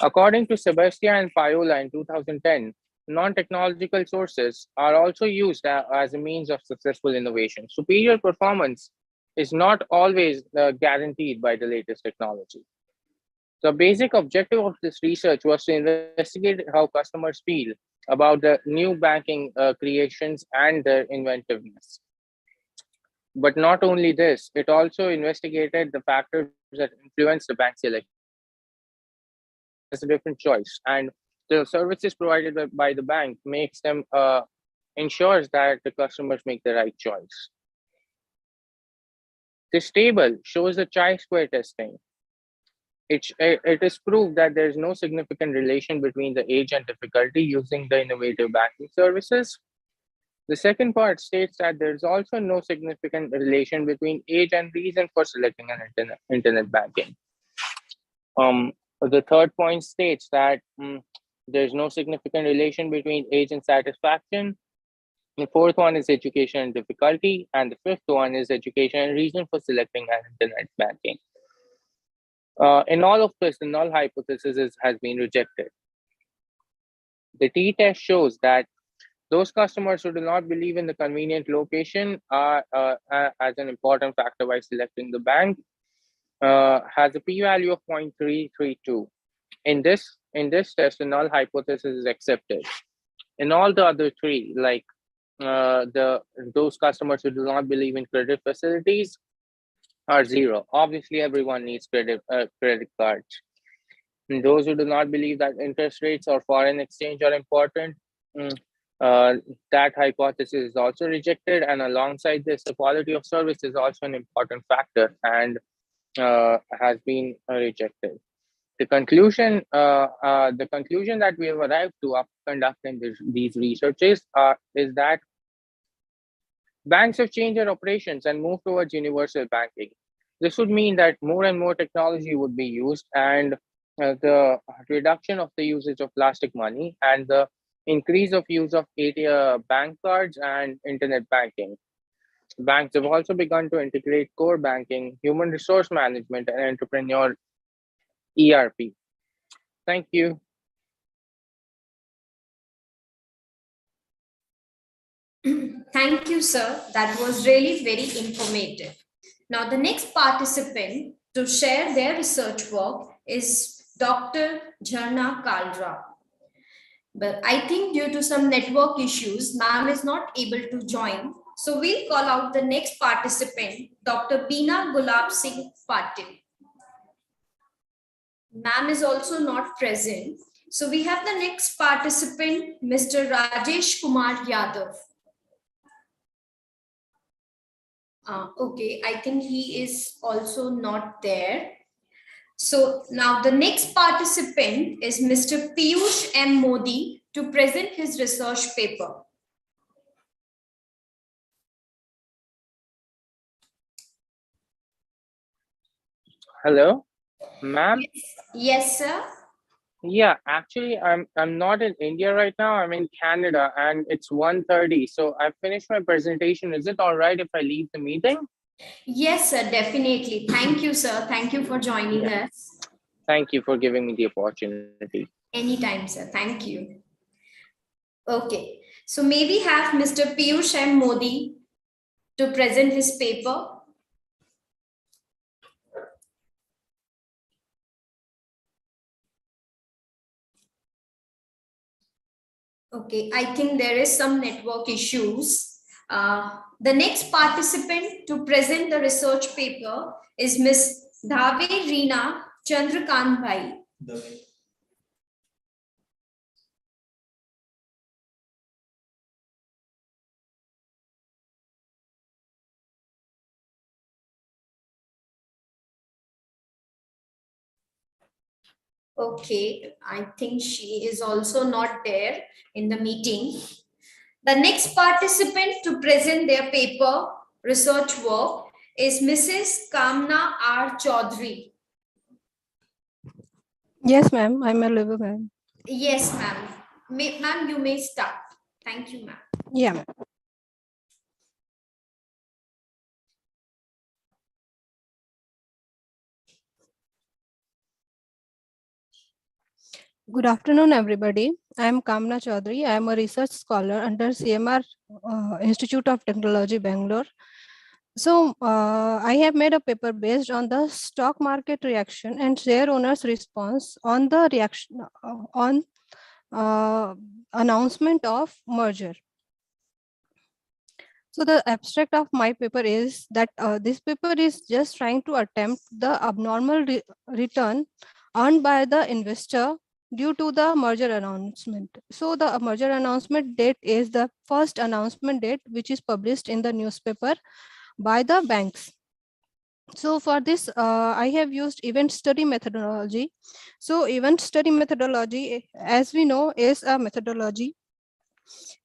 According to Sebastian and Paola in 2010, non-technological sources are also used as a means of successful innovation. Superior performance is not always guaranteed by the latest technology. The basic objective of this research was to investigate how customers feel about the new banking creations and their inventiveness. But not only this, it also investigated the factors that influence the bank selection. It's a different choice, and the services provided by the bank makes them ensures that the customers make the right choice. This table shows the chi-square testing. It is proved that there is no significant relation between the age and difficulty using the innovative banking services. The second part states that there is also no significant relation between age and reason for selecting an internet banking. The third point states that there's no significant relation between age and satisfaction. The fourth one is education and difficulty, and the fifth one is education and reason for selecting an internet banking. In all of this, the null hypothesis has been rejected. The t-test shows that those customers who do not believe in the convenient location are as an important factor by selecting the bank has a p-value of 0.332. In this test, the null hypothesis is accepted. In all the other three, like those customers who do not believe in credit facilities are 0. Obviously, everyone needs credit cards. And those who do not believe that interest rates or foreign exchange are important, that hypothesis is also rejected, and alongside this, the quality of service is also an important factor and has been rejected. The conclusion that we have arrived to after conducting these researches is that banks have changed their operations and moved towards universal banking. This would mean that more and more technology would be used, and the reduction of the usage of plastic money and the increase of use of bank cards and internet banking. Banks have also begun to integrate core banking, human resource management, and entrepreneur ERP. Thank you. Thank you, sir. That was really very informative. Now, the next participant to share their research work is Dr. Jharna Kalra. But I think due to some network issues, ma'am is not able to join. So we'll call out the next participant, Dr. Beena Gulab Singh Patil. Ma'am is also not present. So we have the next participant, Mr. Rajesh Kumar Yadav. Okay, I think he is also not there. So now the next participant is Mr. Piyush M. Modi to present his research paper. Hello, ma'am. Yes, sir. Yeah, actually, I'm not in India right now. I'm in Canada, and it's 1:30. So I finished my presentation. Is it all right if I leave the meeting? Yes, sir, definitely. Thank you, sir. Thank you for joining us. Thank you for giving me the opportunity. Anytime, sir. Thank you. Okay, so may we have Mr. Piyush M. Modi to present his paper? Okay, I think there is some network issues. The next participant to present the research paper is Ms. Dhave Reena Chandrakant. Okay, I think she is also not there in the meeting. The next participant to present their paper research work is Mrs. Kamna R. Chaudhary. Yes, ma'am. I'm available, ma'am. Yes, ma'am. Ma'am, you may start. Thank you, ma'am. Yeah, ma'am. Good afternoon, everybody. I am Kamna Chaudhary. I am a research scholar under CMR Institute of Technology, Bangalore. So I have made a paper based on the stock market reaction and share owners' response on the reaction on announcement of merger. So the abstract of my paper is that this paper is just trying to attempt the abnormal return earned by the investor due to the merger announcement. So the merger announcement date is the first announcement date, which is published in the newspaper by the banks. So for this, I have used event study methodology. So event study methodology, as we know, is a methodology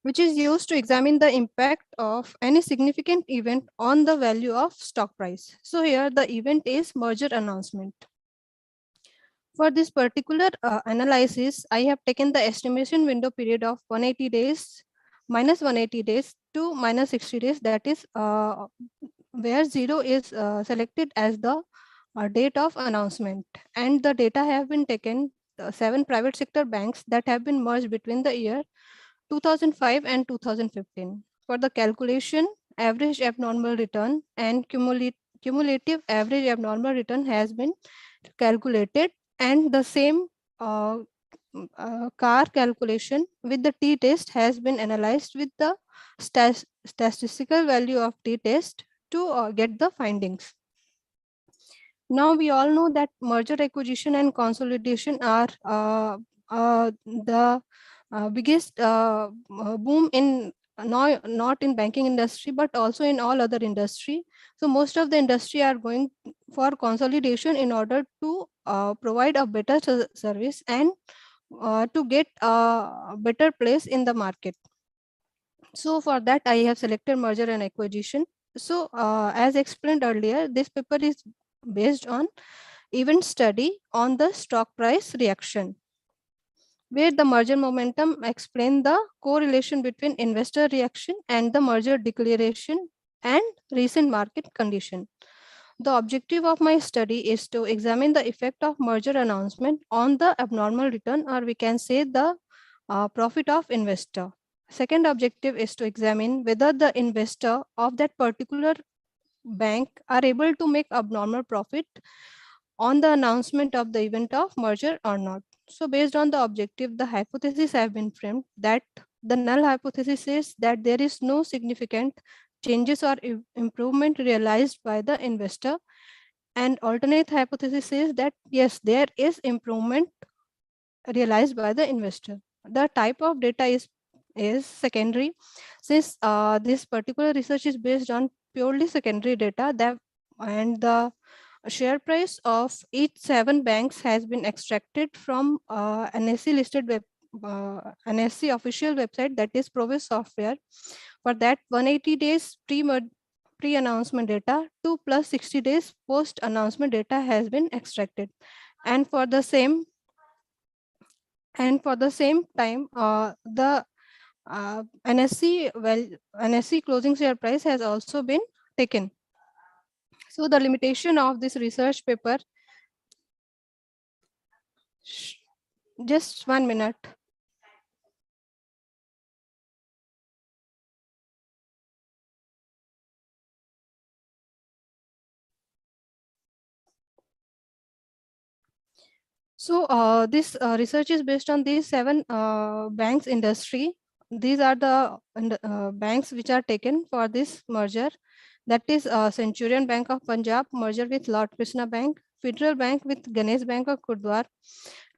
which is used to examine the impact of any significant event on the value of stock price. So here the event is merger announcement. For this particular analysis, I have taken the estimation window period of 180 days, minus 180 days to minus 60 days. That is where 0 is selected as the date of announcement. And the data have been taken 7 private sector banks that have been merged between the year 2005 and 2015. For the calculation, average abnormal return and cumulative average abnormal return has been calculated, and the same CAR calculation with the t-test has been analyzed with the statistical value of t-test to get the findings. Now we all know that merger, acquisition and consolidation are the biggest boom in not in banking industry but also in all other industry. So most of the industry are going for consolidation in order to provide a better service and to get a better place in the market. So for that I have selected merger and acquisition. So as explained earlier, this paper is based on event study on the stock price reaction, where the merger momentum explain the correlation between investor reaction and the merger declaration and recent market condition. The objective of my study is to examine the effect of merger announcement on the abnormal return, or we can say the profit of investor. Second objective is to examine whether the investor of that particular bank are able to make abnormal profit on the announcement of the event of merger or not. So based on the objective, the hypothesis have been framed that the null hypothesis is that there is no significant changes or improvement realized by the investor, and alternate hypothesis is that yes, there is improvement realized by the investor. The type of data is secondary, since this particular research is based on purely secondary data, that and the share price of each 7 banks has been extracted from NSE listed NSE official website, that is Provis Software. For that 180 days pre-announcement data 2 plus 60 days post-announcement data has been extracted. And for the same time, the NSE closing share price has also been taken. So the limitation of this research paper, just 1 minute. So this research is based on these 7 banks industry. these are the banks which are taken for this merger. That is Centurion Bank of Punjab merger with Lord Krishna Bank, Federal Bank with Ganesh Bank of Kudwar,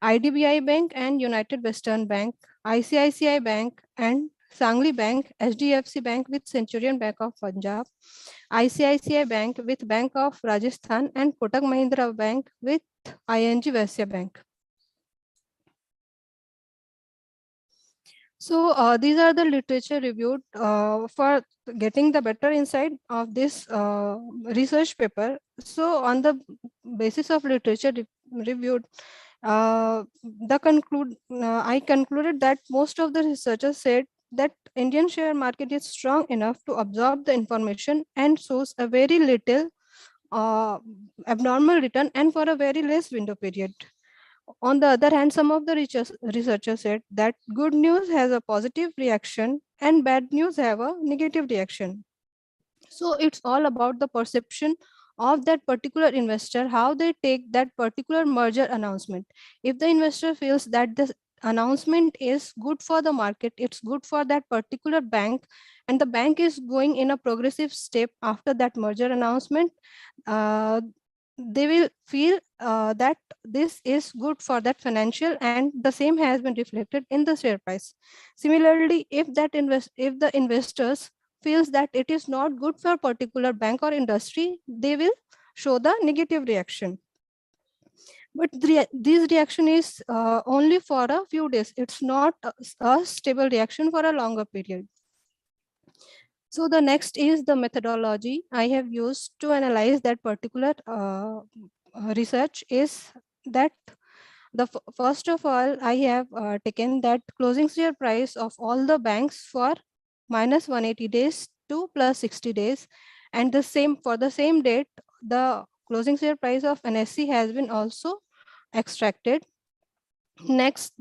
IDBI Bank and United Western Bank, ICICI Bank and Sangli Bank, HDFC Bank with Centurion Bank of Punjab, ICICI Bank with Bank of Rajasthan, and Kotak Mahindra Bank with ING Vasya Bank. So these are the literature reviewed for getting the better insight of this research paper. So on the basis of literature reviewed, I concluded that most of the researchers said that Indian share market is strong enough to absorb the information and shows a very little abnormal return and for a very less window period. On the other hand, some of the researchers said that good news has a positive reaction and bad news have a negative reaction. So it's all about the perception of that particular investor, how they take that particular merger announcement. If the investor feels that the announcement is good for the market, it's good for that particular bank, and the bank is going in a progressive step after that merger announcement, they will feel that this is good for that financial, and the same has been reflected in the share price. Similarly, if the investors feels that it is not good for particular bank or industry, they will show the negative reaction. But this reaction is only for a few days. It's not a stable reaction for a longer period. So the next is the methodology I have used to analyze that particular research is that first of all, I have taken that closing share price of all the banks for minus 180 days to plus 60 days. And the same for the same date, the closing share price of NSE has been also extracted. Next,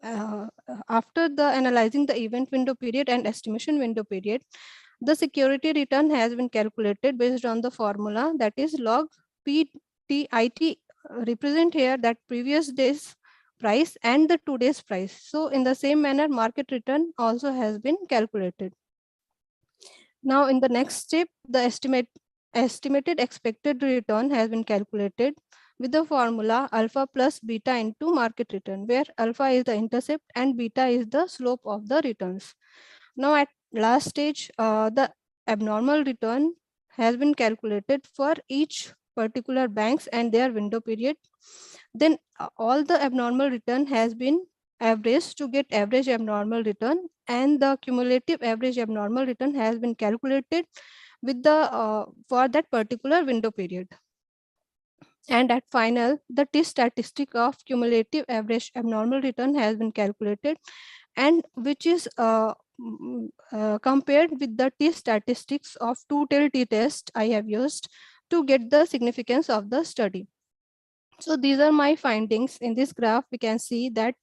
after the analyzing the event window period and estimation window period, the security return has been calculated based on the formula that is log PTIT represent here that previous day's price and the today's price. So in the same manner, market return also has been calculated. Now in the next step, the estimated expected return has been calculated with the formula alpha plus beta into market return, where alpha is the intercept and beta is the slope of the returns. Now at last stage, the abnormal return has been calculated for each particular banks and their window period. Then all the abnormal return has been averaged to get average abnormal return, and the cumulative average abnormal return has been calculated with the for that particular window period. And at final, the T statistic of cumulative average abnormal return has been calculated, and which is compared with the T statistics of 2-tailed t-test I have used to get the significance of the study. So these are my findings. In this graph, we can see that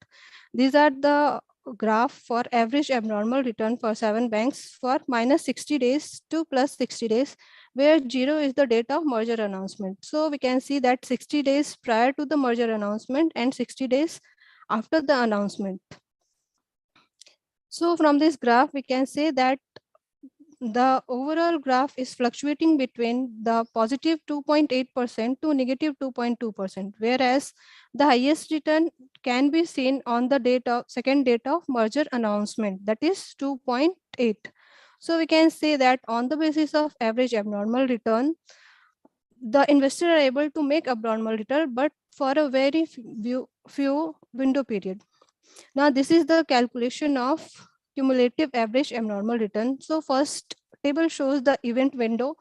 these are the graph for average abnormal return for 7 banks for minus 60 days to plus 60 days, where 0 is the date of merger announcement. So we can see that 60 days prior to the merger announcement and 60 days after the announcement. So from this graph, we can say that the overall graph is fluctuating between the positive 2.8% to negative 2.2%, whereas the highest return can be seen on the second date of merger announcement, that is 2.8. So we can say that on the basis of average abnormal return, the investor are able to make abnormal return, but for a very few window period. Now this is the calculation of cumulative average abnormal return. So first table shows the event window,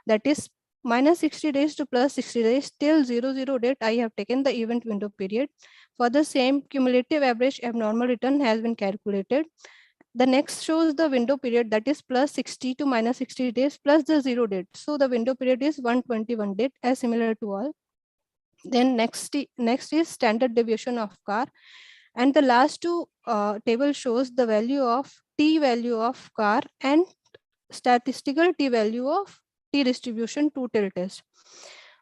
that is minus 60 days to plus 60 days till 00 date. I have taken the event window period. For the same, cumulative average abnormal return has been calculated. The next shows the window period, that is plus 60 to minus 60 days plus the 0 date. So the window period is 121 date, as similar to all. Then next is standard deviation of CAR. And the last two table shows the value of T value of CAR and statistical T value of T distribution 2-tailed test.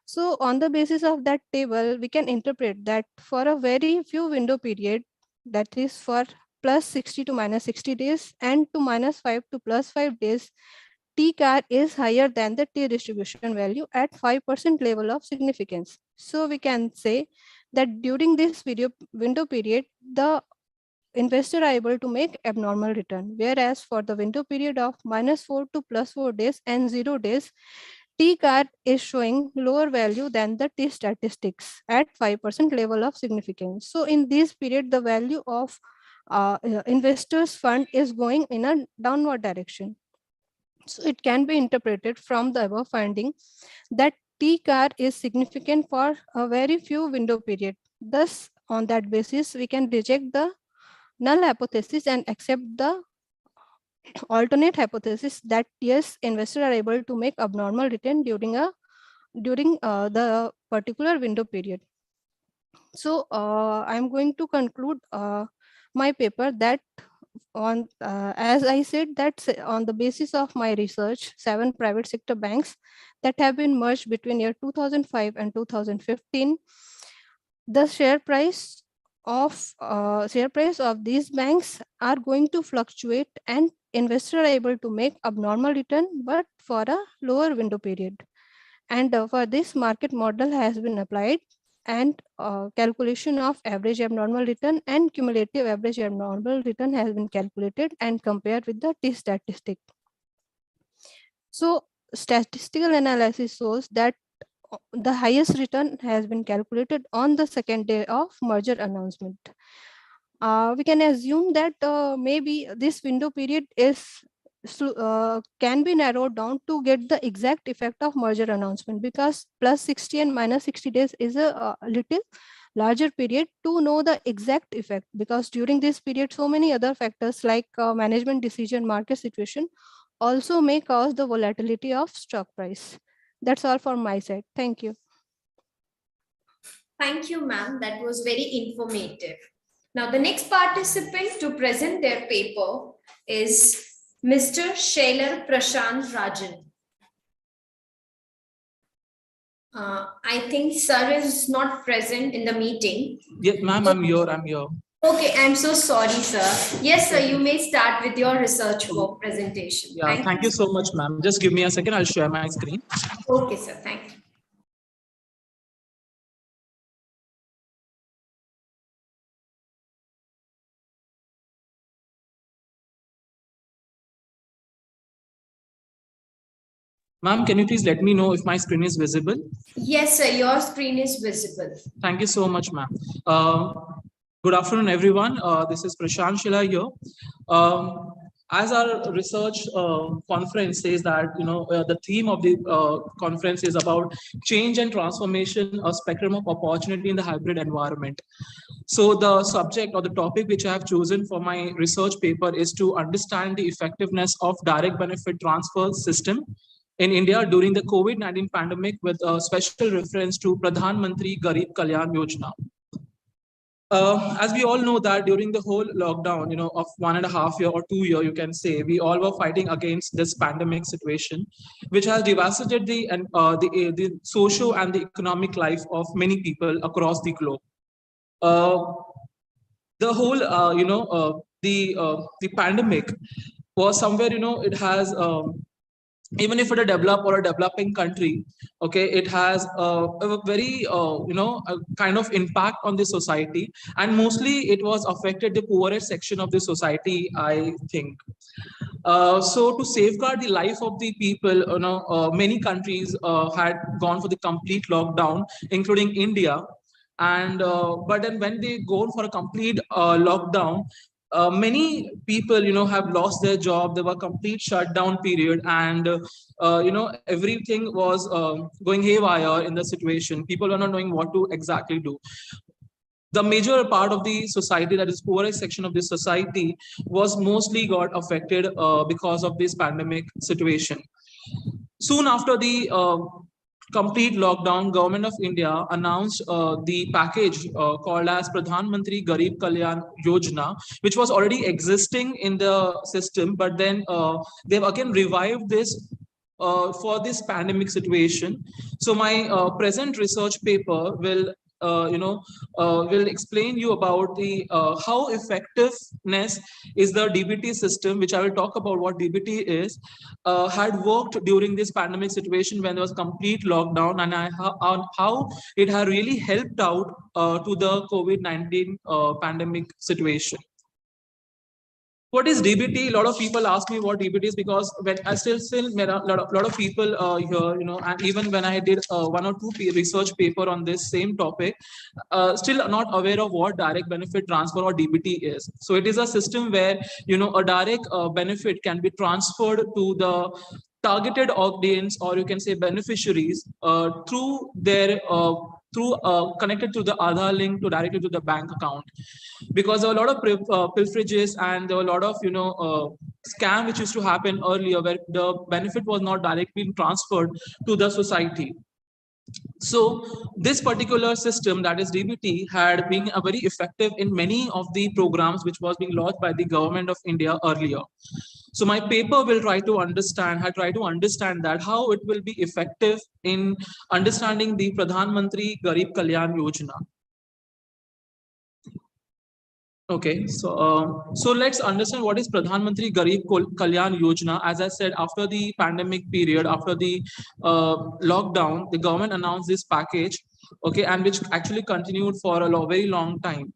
So on the basis of that table, we can interpret that for a very few window period, that is for plus 60 to minus 60 days, and to minus 5 to plus 5 days, T car is higher than the T distribution value at 5% level of significance. So we can say that during this window period, the investor are able to make abnormal return, whereas for the window period of minus 4 to plus 4 days and 0 days, T car is showing lower value than the T statistics at 5% level of significance. So in this period, the value of investors fund is going in a downward direction. So it can be interpreted from the above finding that T car is significant for a very few window period. Thus, on that basis, we can reject the null hypothesis and accept the alternate hypothesis that yes, investors are able to make abnormal return during the particular window period. So I'm going to conclude my paper that on as I said, that on the basis of my research, 7 private sector banks that have been merged between year 2005 and 2015, the share price of these banks are going to fluctuate, and investors are able to make abnormal return but for a lower window period. And for this, market model has been applied, and calculation of average abnormal return and cumulative average abnormal return has been calculated and compared with the T statistic. So statistical analysis shows that the highest return has been calculated on the second day of merger announcement. We can assume that maybe this window period can be narrowed down to get the exact effect of merger announcement, because plus 60 and minus 60 days is a little larger period to know the exact effect, because during this period so many other factors like management decision, market situation also may cause the volatility of stock price. That's all from my side. Thank you. Thank you, ma'am. That was very informative. Now, the next participant to present their paper is Mr. Shailor Prashant Rajan. I think sir is not present in the meeting. Yes, ma'am, I'm here. Okay, I'm so sorry, sir. Yes, sir, you may start with your research work presentation. Yeah, thank you so much, ma'am. Just give me a second. I'll share my screen. Okay, sir. Thank you. Ma'am, can you please let me know if my screen is visible? Yes, sir, your screen is visible. Thank you so much, ma'am. Good afternoon, everyone. This is Prashant Shila here. As our research conference says that, the theme of the conference is about change and transformation, a spectrum of opportunity in the hybrid environment. So the subject or the topic which I have chosen for my research paper is to understand the effectiveness of direct benefit transfer system in India during the COVID-19 pandemic, with a special reference to Pradhan Mantri Garib Kalyan Yojana. As we all know that during the whole lockdown, of 1.5 year or 2 year, you can say, we all were fighting against this pandemic situation, which has devastated the social and the economic life of many people across the globe. The whole, the pandemic was somewhere, it has, even if it's a developed or a developing country, okay, it has a very, a kind of impact on the society, and mostly it was affected the poorest section of the society, I think. So to safeguard the life of the people, many countries had gone for the complete lockdown, including India. And but then when they go for a complete lockdown, many people, have lost their job. There were complete shutdown period, and everything was going haywire in the situation. People were not knowing what to exactly do. The major part of the society, that is poorest section of the society, was mostly got affected because of this pandemic situation. Soon after the complete lockdown, Government of India announced the package called as Pradhan Mantri Garib Kalyan Yojana, which was already existing in the system, but then they've again revived this for this pandemic situation. So my present research paper will will explain you about the how effectiveness is the DBT system, which I will talk about what DBT is, had worked during this pandemic situation when there was complete lockdown, and how it had really helped out to the COVID-19 pandemic situation. What is DBT? A lot of people ask me what DBT is, because when I still met a lot of people here, and even when I did one or two research paper on this same topic, still not aware of what direct benefit transfer or DBT is. So it is a system where a direct benefit can be transferred to the targeted audience, or you can say beneficiaries, through their connected to the Aadhaar link to directly to the bank account. Because there were a lot of pilferages, and there were a lot of scam which used to happen earlier, where the benefit was not directly transferred to the society. So this particular system, that is DBT, had been very effective in many of the programs which was being launched by the government of India earlier. So my paper will try to understand that how it will be effective in understanding the Pradhan Mantri Garib Kalyan Yojana. Okay, so let's understand what is Pradhan Mantri Garib Kalyan Yojana. As I said, after the pandemic period, after the lockdown, the government announced this package, okay, and which actually continued for a very long time,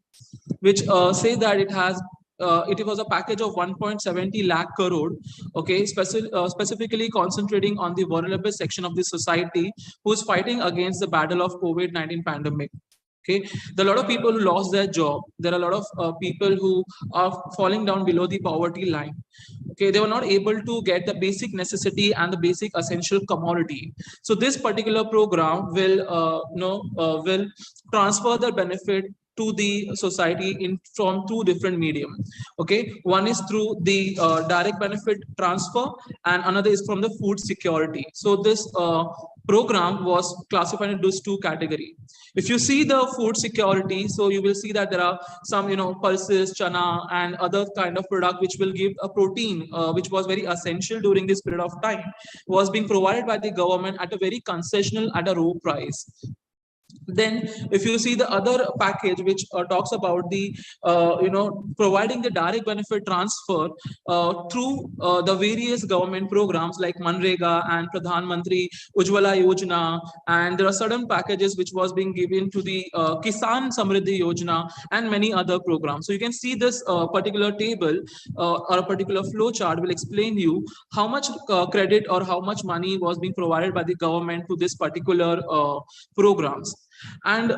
which say that it was a package of 1.70 lakh crore, okay, specifically concentrating on the vulnerable section of the society who is fighting against the battle of COVID-19 pandemic. Okay, there are a lot of people who lost their job. There are a lot of people who are falling down below the poverty line. Okay, they were not able to get the basic necessity and the basic essential commodity. So this particular program will transfer the benefit to the society from two different medium. Okay, one is through the direct benefit transfer, and another is from the food security. So this program was classified into two categories. If you see the food security, so you will see that there are some pulses, chana, and other kind of product which will give a protein which was very essential during this period of time, was being provided by the government at a very concessional, at a low price. Then if you see the other package which talks about the providing the direct benefit transfer through the various government programs like Manrega and Pradhan Mantri Ujjwala Yojana, and there are certain packages which was being given to the Kisan Samriddhi Yojana and many other programs. So you can see this particular table or a particular flow chart will explain you how much credit or how much money was being provided by the government to this particular programs. And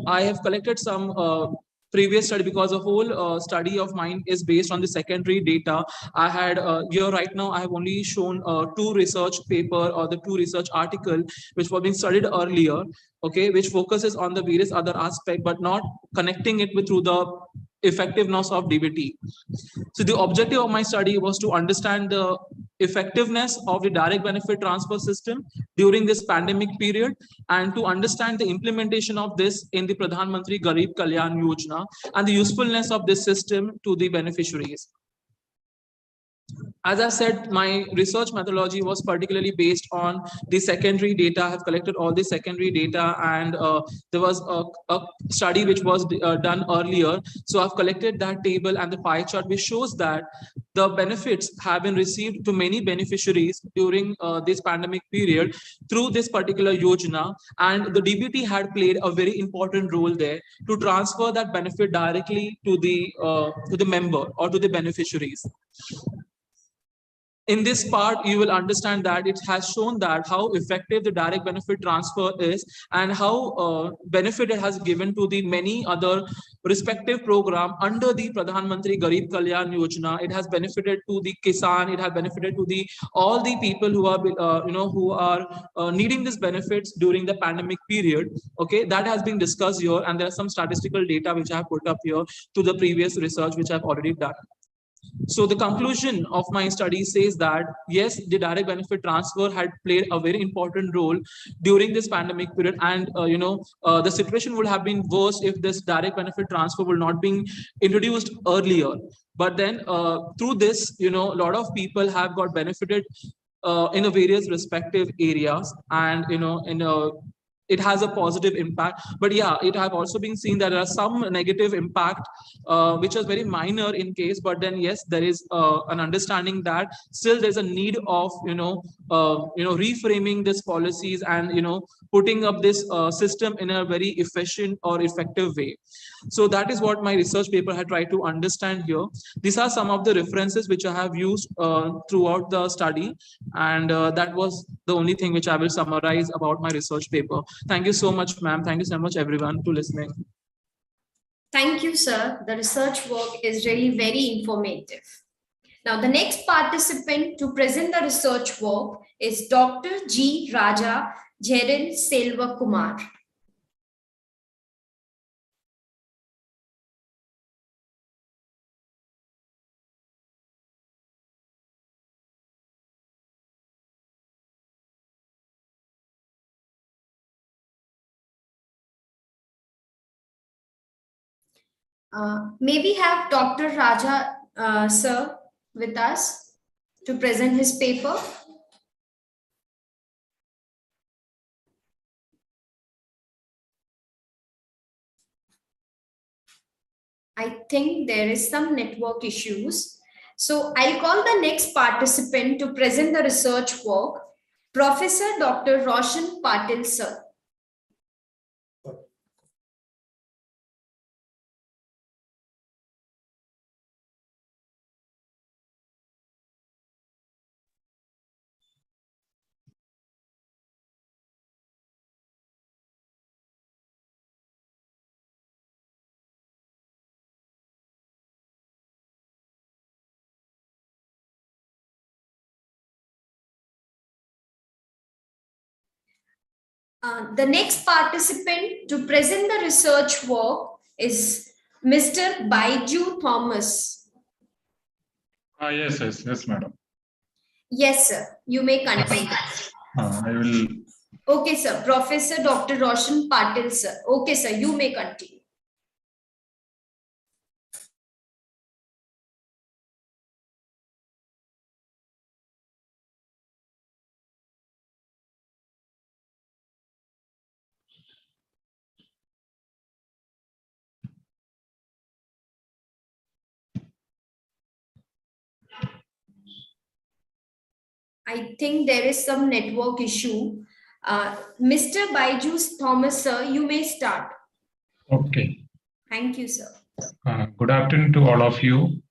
I have collected some previous study, because the whole study of mine is based on the secondary data. I had here right now I have only shown two research paper or the two research article which were being studied earlier, okay, which focuses on the various other aspect but not connecting it with through the effectiveness of DBT. So the objective of my study was to understand the effectiveness of the direct benefit transfer system during this pandemic period, and to understand the implementation of this in the Pradhan Mantri Garib Kalyan Yojana and the usefulness of this system to the beneficiaries. As I said, my research methodology was particularly based on the secondary data. I have collected all the secondary data, and there was a study which was done earlier. So I've collected that table and the pie chart, which shows that the benefits have been received to many beneficiaries during this pandemic period through this particular Yojana. And the DBT had played a very important role there to transfer that benefit directly to the member or to the beneficiaries. In this part, you will understand that it has shown that how effective the direct benefit transfer is, and how benefit it has given to the many other respective program under the Pradhan Mantri Garib Kalyan Yojana. It has benefited to the Kisan. It has benefited to the all the people who are who are needing these benefits during the pandemic period. Okay, that has been discussed here, and there are some statistical data which I have put up here to the previous research which I've already done. So the conclusion of my study says that yes, the direct benefit transfer had played a very important role during this pandemic period, and the situation would have been worse if this direct benefit transfer would not be introduced earlier. But then through this, a lot of people have got benefited in a various respective areas, and it has a positive impact. But yeah, it have also been seen that there are some negative impact, which is very minor in case. But then yes, there is an understanding that still there's a need of reframing these policies and putting up this system in a very efficient or effective way. So that is what my research paper had tried to understand here. These are some of the references which I have used throughout the study, and that was the only thing which I will summarize about my research paper. Thank you so much, ma'am. Thank you so much, everyone, to listening. Thank you, sir. The research work is really very informative. Now, the next participant to present the research work is Dr. G. Raja Jeren Selva Kumar. May we have Dr. Raja, sir, with us to present his paper? I think there is some network issues. So I'll call the next participant to present the research work, Professor Dr. Roshan Patil, sir. The next participant to present the research work is Mr. Baiju Thomas. Yes, madam. Yes, sir. You may continue. I will. Okay, sir. Professor Dr. Roshan Patil, sir. Okay, sir. You may continue. I think there is some network issue. Mr. Baiju Thomas, sir, you may start. Okay. Thank you, sir. Good afternoon to all of you.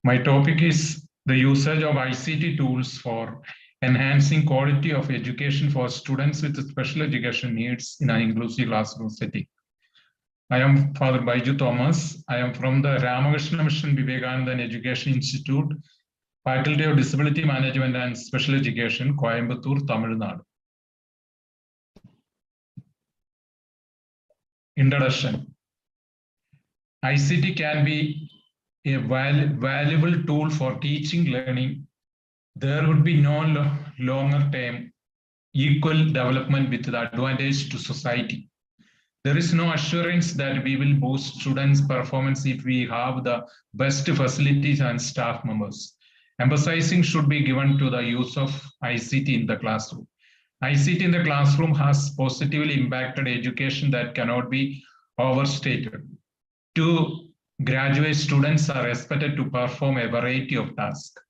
My topic is the usage of ICT tools for enhancing quality of education for students with special education needs in an inclusive classroom setting. I am Father Baiju Thomas. I am from the Ramakrishna Mission Vivekananda Education Institute, Faculty of Disability Management and Special Education, Coimbatore, Tamil Nadu. Introduction. ICT can be a valuable tool for teaching, learning. There would be no longer term equal development with the advantage to society. There is no assurance that we will boost students' performance if we have the best facilities and staff members. Emphasizing should be given to the use of ICT in the classroom. ICT in the classroom has positively impacted education that cannot be overstated. 2 graduate students are expected to perform a variety of tasks.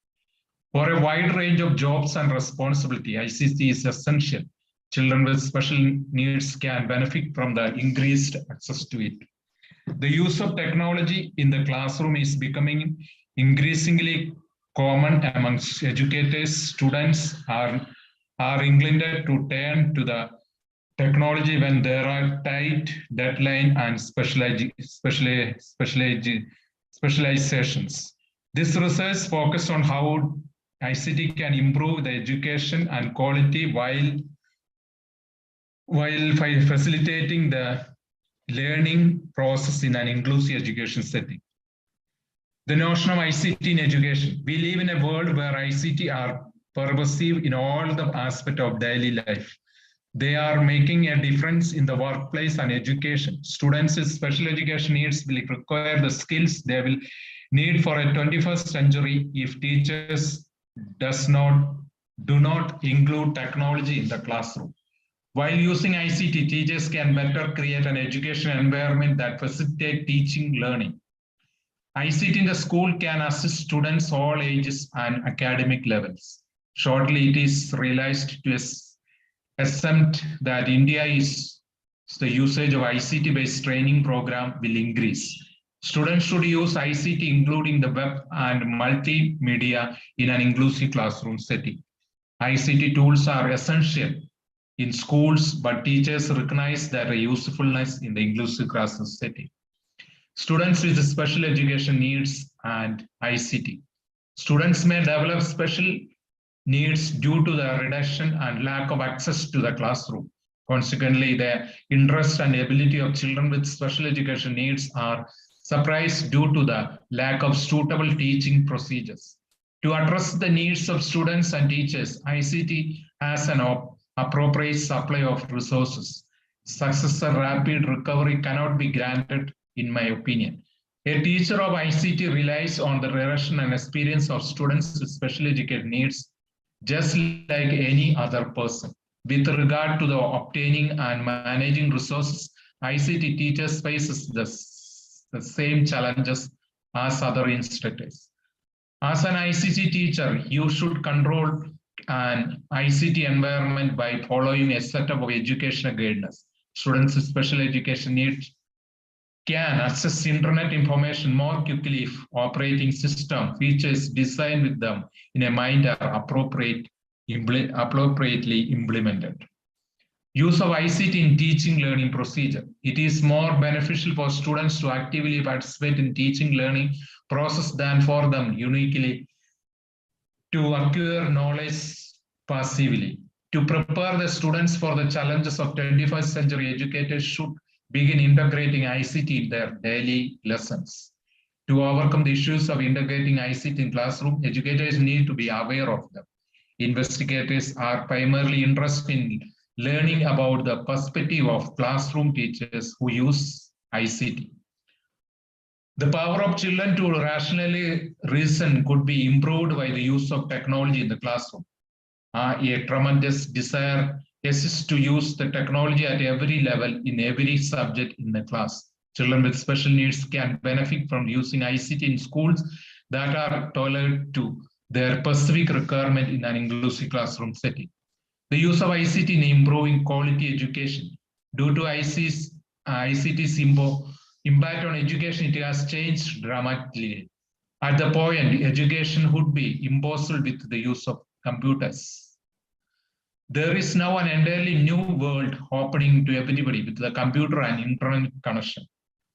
For a wide range of jobs and responsibility, ICT is essential. Children with special needs can benefit from the increased access to it. The use of technology in the classroom is becoming increasingly common amongst educators. Students are inclined to turn to the technology when there are tight deadline and specializations. This research focuses on how ICT can improve the education and quality while facilitating the learning process in an inclusive education setting. The notion of ICT in education. We live in a world where ICT are pervasive in all the aspects of daily life. They are making a difference in the workplace and education. Students with special education needs will require the skills they will need for a 21st century if teachers do not include technology in the classroom. While using ICT, teachers can better create an educational environment that facilitates teaching learning. ICT in the school can assist students all ages and academic levels. Shortly, it is realized to assumed that India is the usage of ICT-based training program will increase. Students should use ICT, including the web and multimedia, in an inclusive classroom setting. ICT tools are essential in schools, but teachers recognize their usefulness in the inclusive classroom setting. Students with special education needs and ICT. Students may develop special needs due to the reduction and lack of access to the classroom. Consequently, the interest and ability of children with special education needs are suppressed due to the lack of suitable teaching procedures. To address the needs of students and teachers, ICT has an appropriate supply of resources. Success and rapid recovery cannot be granted, in my opinion. A teacher of ICT relies on the direction and experience of students with special education needs, just like any other person. With regard to the obtaining and managing resources, ICT teachers faces the same challenges as other instructors. As an ICT teacher, you should control an ICT environment by following a set of educational guidelines. Students with special education needs can access internet information more quickly if operating system features designed with them in a mind are appropriately implemented. Use of ICT in teaching learning procedure. It is more beneficial for students to actively participate in teaching learning process than for them uniquely to acquire knowledge passively. To prepare the students for the challenges of 21st century, educators should begin integrating ICT in their daily lessons. To overcome the issues of integrating ICT in classroom, educators need to be aware of them. Investigators are primarily interested in learning about the perspective of classroom teachers who use ICT. The power of children to rationally reason could be improved by the use of technology in the classroom. A tremendous desire exists to use the technology at every level in every subject in the class. Children with special needs can benefit from using ICT in schools that are tailored to their specific requirement in an inclusive classroom setting. The use of ICT in improving quality education. Due to ICT's impact on education, it has changed dramatically. At the point, education would be impossible with the use of computers. There is now an entirely new world opening to everybody with the computer and internet connection.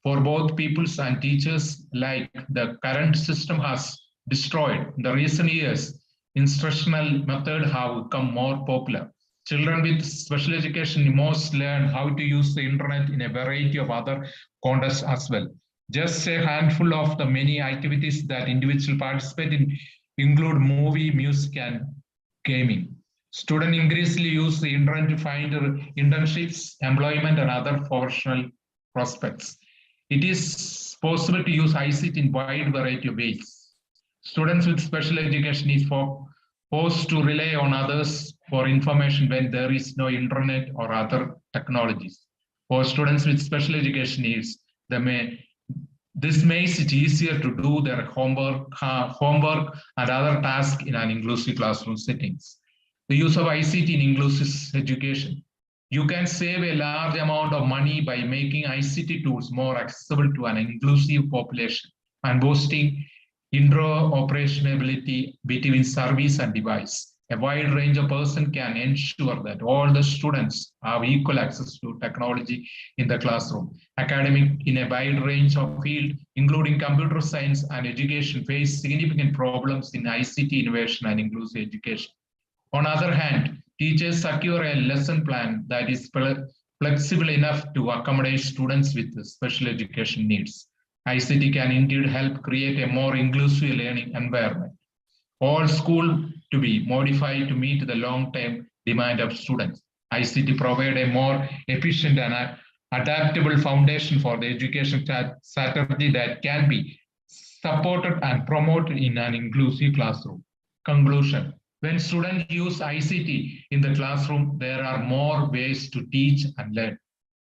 For both peoples and teachers alike, the current system has destroyed. In the recent years, instructional methods have become more popular. Children with special education must learn how to use the internet in a variety of other contexts as well. Just a handful of the many activities that individuals participate in include movie, music, and gaming. Students increasingly use the internet to find internships, employment, and other professional prospects. It is possible to use ICT in a wide variety of ways. Students with special education is forced to rely on others for information when there is no internet or other technologies. For students with special education needs, this makes it easier to do their homework and other tasks in an inclusive classroom settings. The use of ICT in inclusive education. You can save a large amount of money by making ICT tools more accessible to an inclusive population and boosting interoperability between service and device. A wide range of persons can ensure that all the students have equal access to technology in the classroom. Academic in a wide range of fields, including computer science and education, face significant problems in ICT innovation and inclusive education. On the other hand, teachers secure a lesson plan that is flexible enough to accommodate students with special education needs. ICT can indeed help create a more inclusive learning environment. All schools to be modified to meet the long-term demand of students. ICT provide a more efficient and adaptable foundation for the education strategy that can be supported and promoted in an inclusive classroom. Conclusion. When students use ICT in the classroom, there are more ways to teach and learn.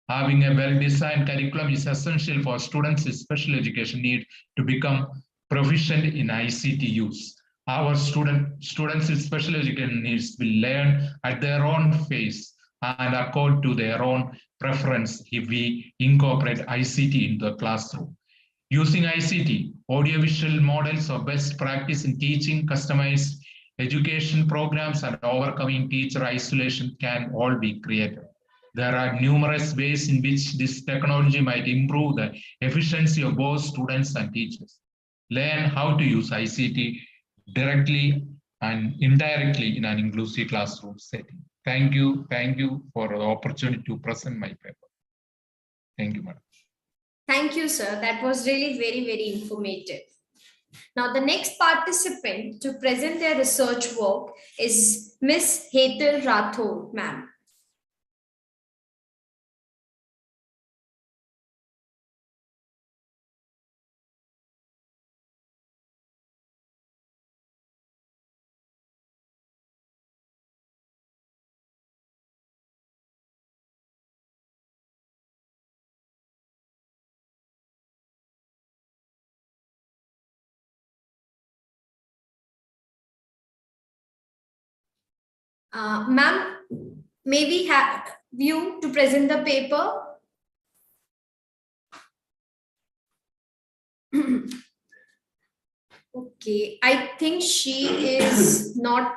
Having a well-designed curriculum is essential for students with special education need to become proficient in ICT use. Our students with special education needs will learn at their own pace and according to their own preference if we incorporate ICT into the classroom. Using ICT, audiovisual models of best practice in teaching, customized education programs, and overcoming teacher isolation can all be created. There are numerous ways in which this technology might improve the efficiency of both students and teachers. Learn how to use ICT directly and indirectly in an inclusive classroom setting. Thank you for the opportunity to present my paper. Thank you, madam. Thank you, sir. That was really very, very informative. Now, the next participant to present their research work is Miss Hetal Rathod, ma'am. Ma'am, may we have you to present the paper? Okay, I think she is not,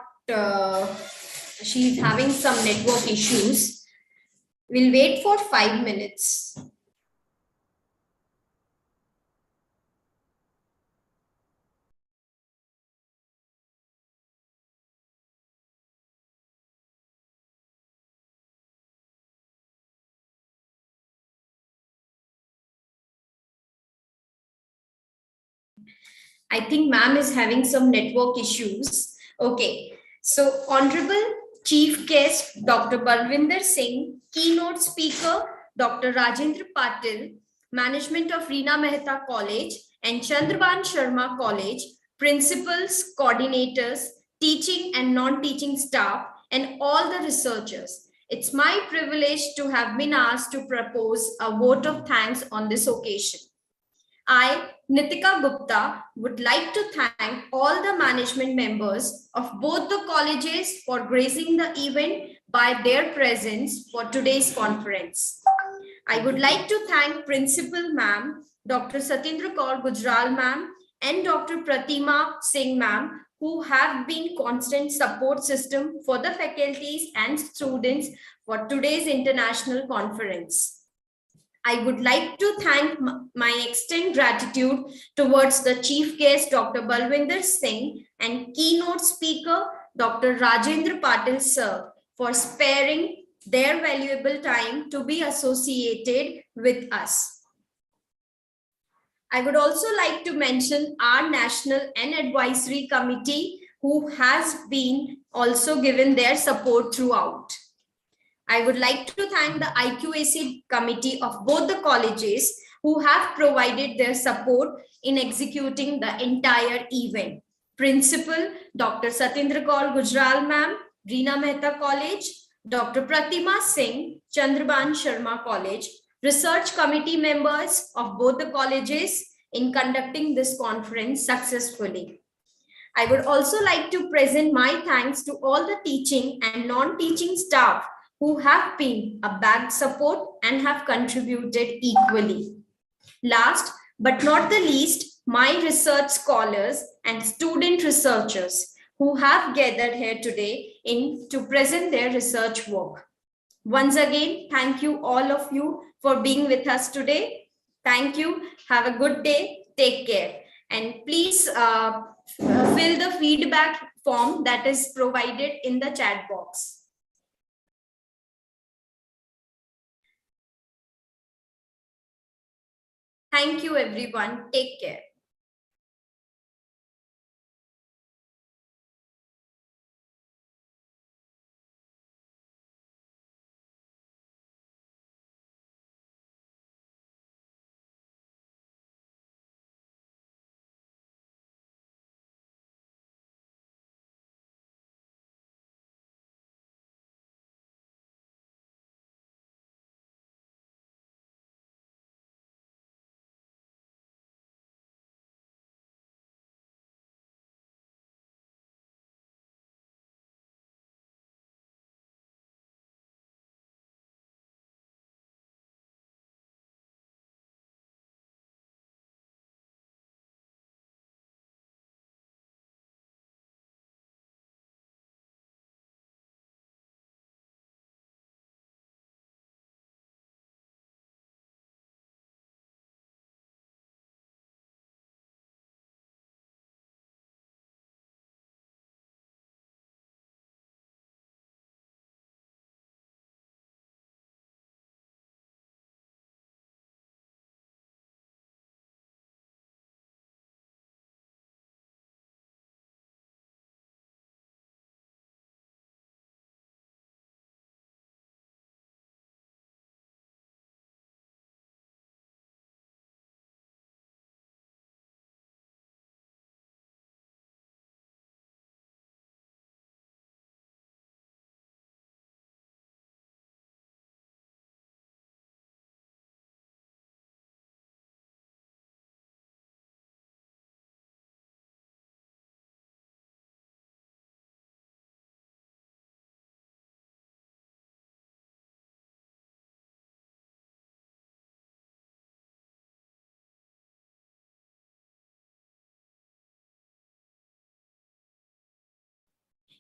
she's having some network issues. We'll wait for 5 minutes. I think ma'am is having some network issues. Okay, so Honorable Chief Guest Dr. Balwinder Singh, keynote speaker Dr. Rajendra Patil, management of Reena Mehta College and Chandrabhan Sharma College, principals, coordinators, teaching and non-teaching staff, and all the researchers. It's my privilege to have been asked to propose a vote of thanks on this occasion. I, Nitika Gupta, would like to thank all the management members of both the colleges for gracing the event by their presence for today's conference. I would like to thank Principal Ma'am, Dr. Satyendra Kaur Gujral Ma'am, and Dr. Pratima Singh Ma'am, who have been constant support system for the faculties and students for today's international conference. I would like to thank my extend gratitude towards the chief guest, Dr. Balwinder Singh, and keynote speaker, Dr. Rajendra Patil sir, for sparing their valuable time to be associated with us. I would also like to mention our National and Advisory Committee, who has been also given their support throughout. I would like to thank the IQAC committee of both the colleges who have provided their support in executing the entire event. Principal, Dr. Satyendra Kaur Gujral ma'am, Reena Mehta College, Dr. Pratima Singh, Chandrabhan Sharma College, research committee members of both the colleges in conducting this conference successfully. I would also like to present my thanks to all the teaching and non-teaching staff who have been a back support and have contributed equally. Last but not the least, my research scholars and student researchers who have gathered here today to present their research work. Once again, thank you all of you for being with us today. Thank you. Have a good day. Take care. And please fill the feedback form that is provided in the chat box. Thank you, everyone. Take care.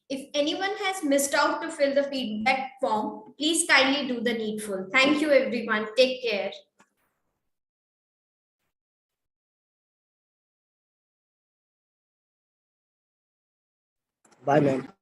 If anyone has missed out to fill the feedback form, please kindly do the needful. Thank you, everyone. Take care. Bye, ma'am.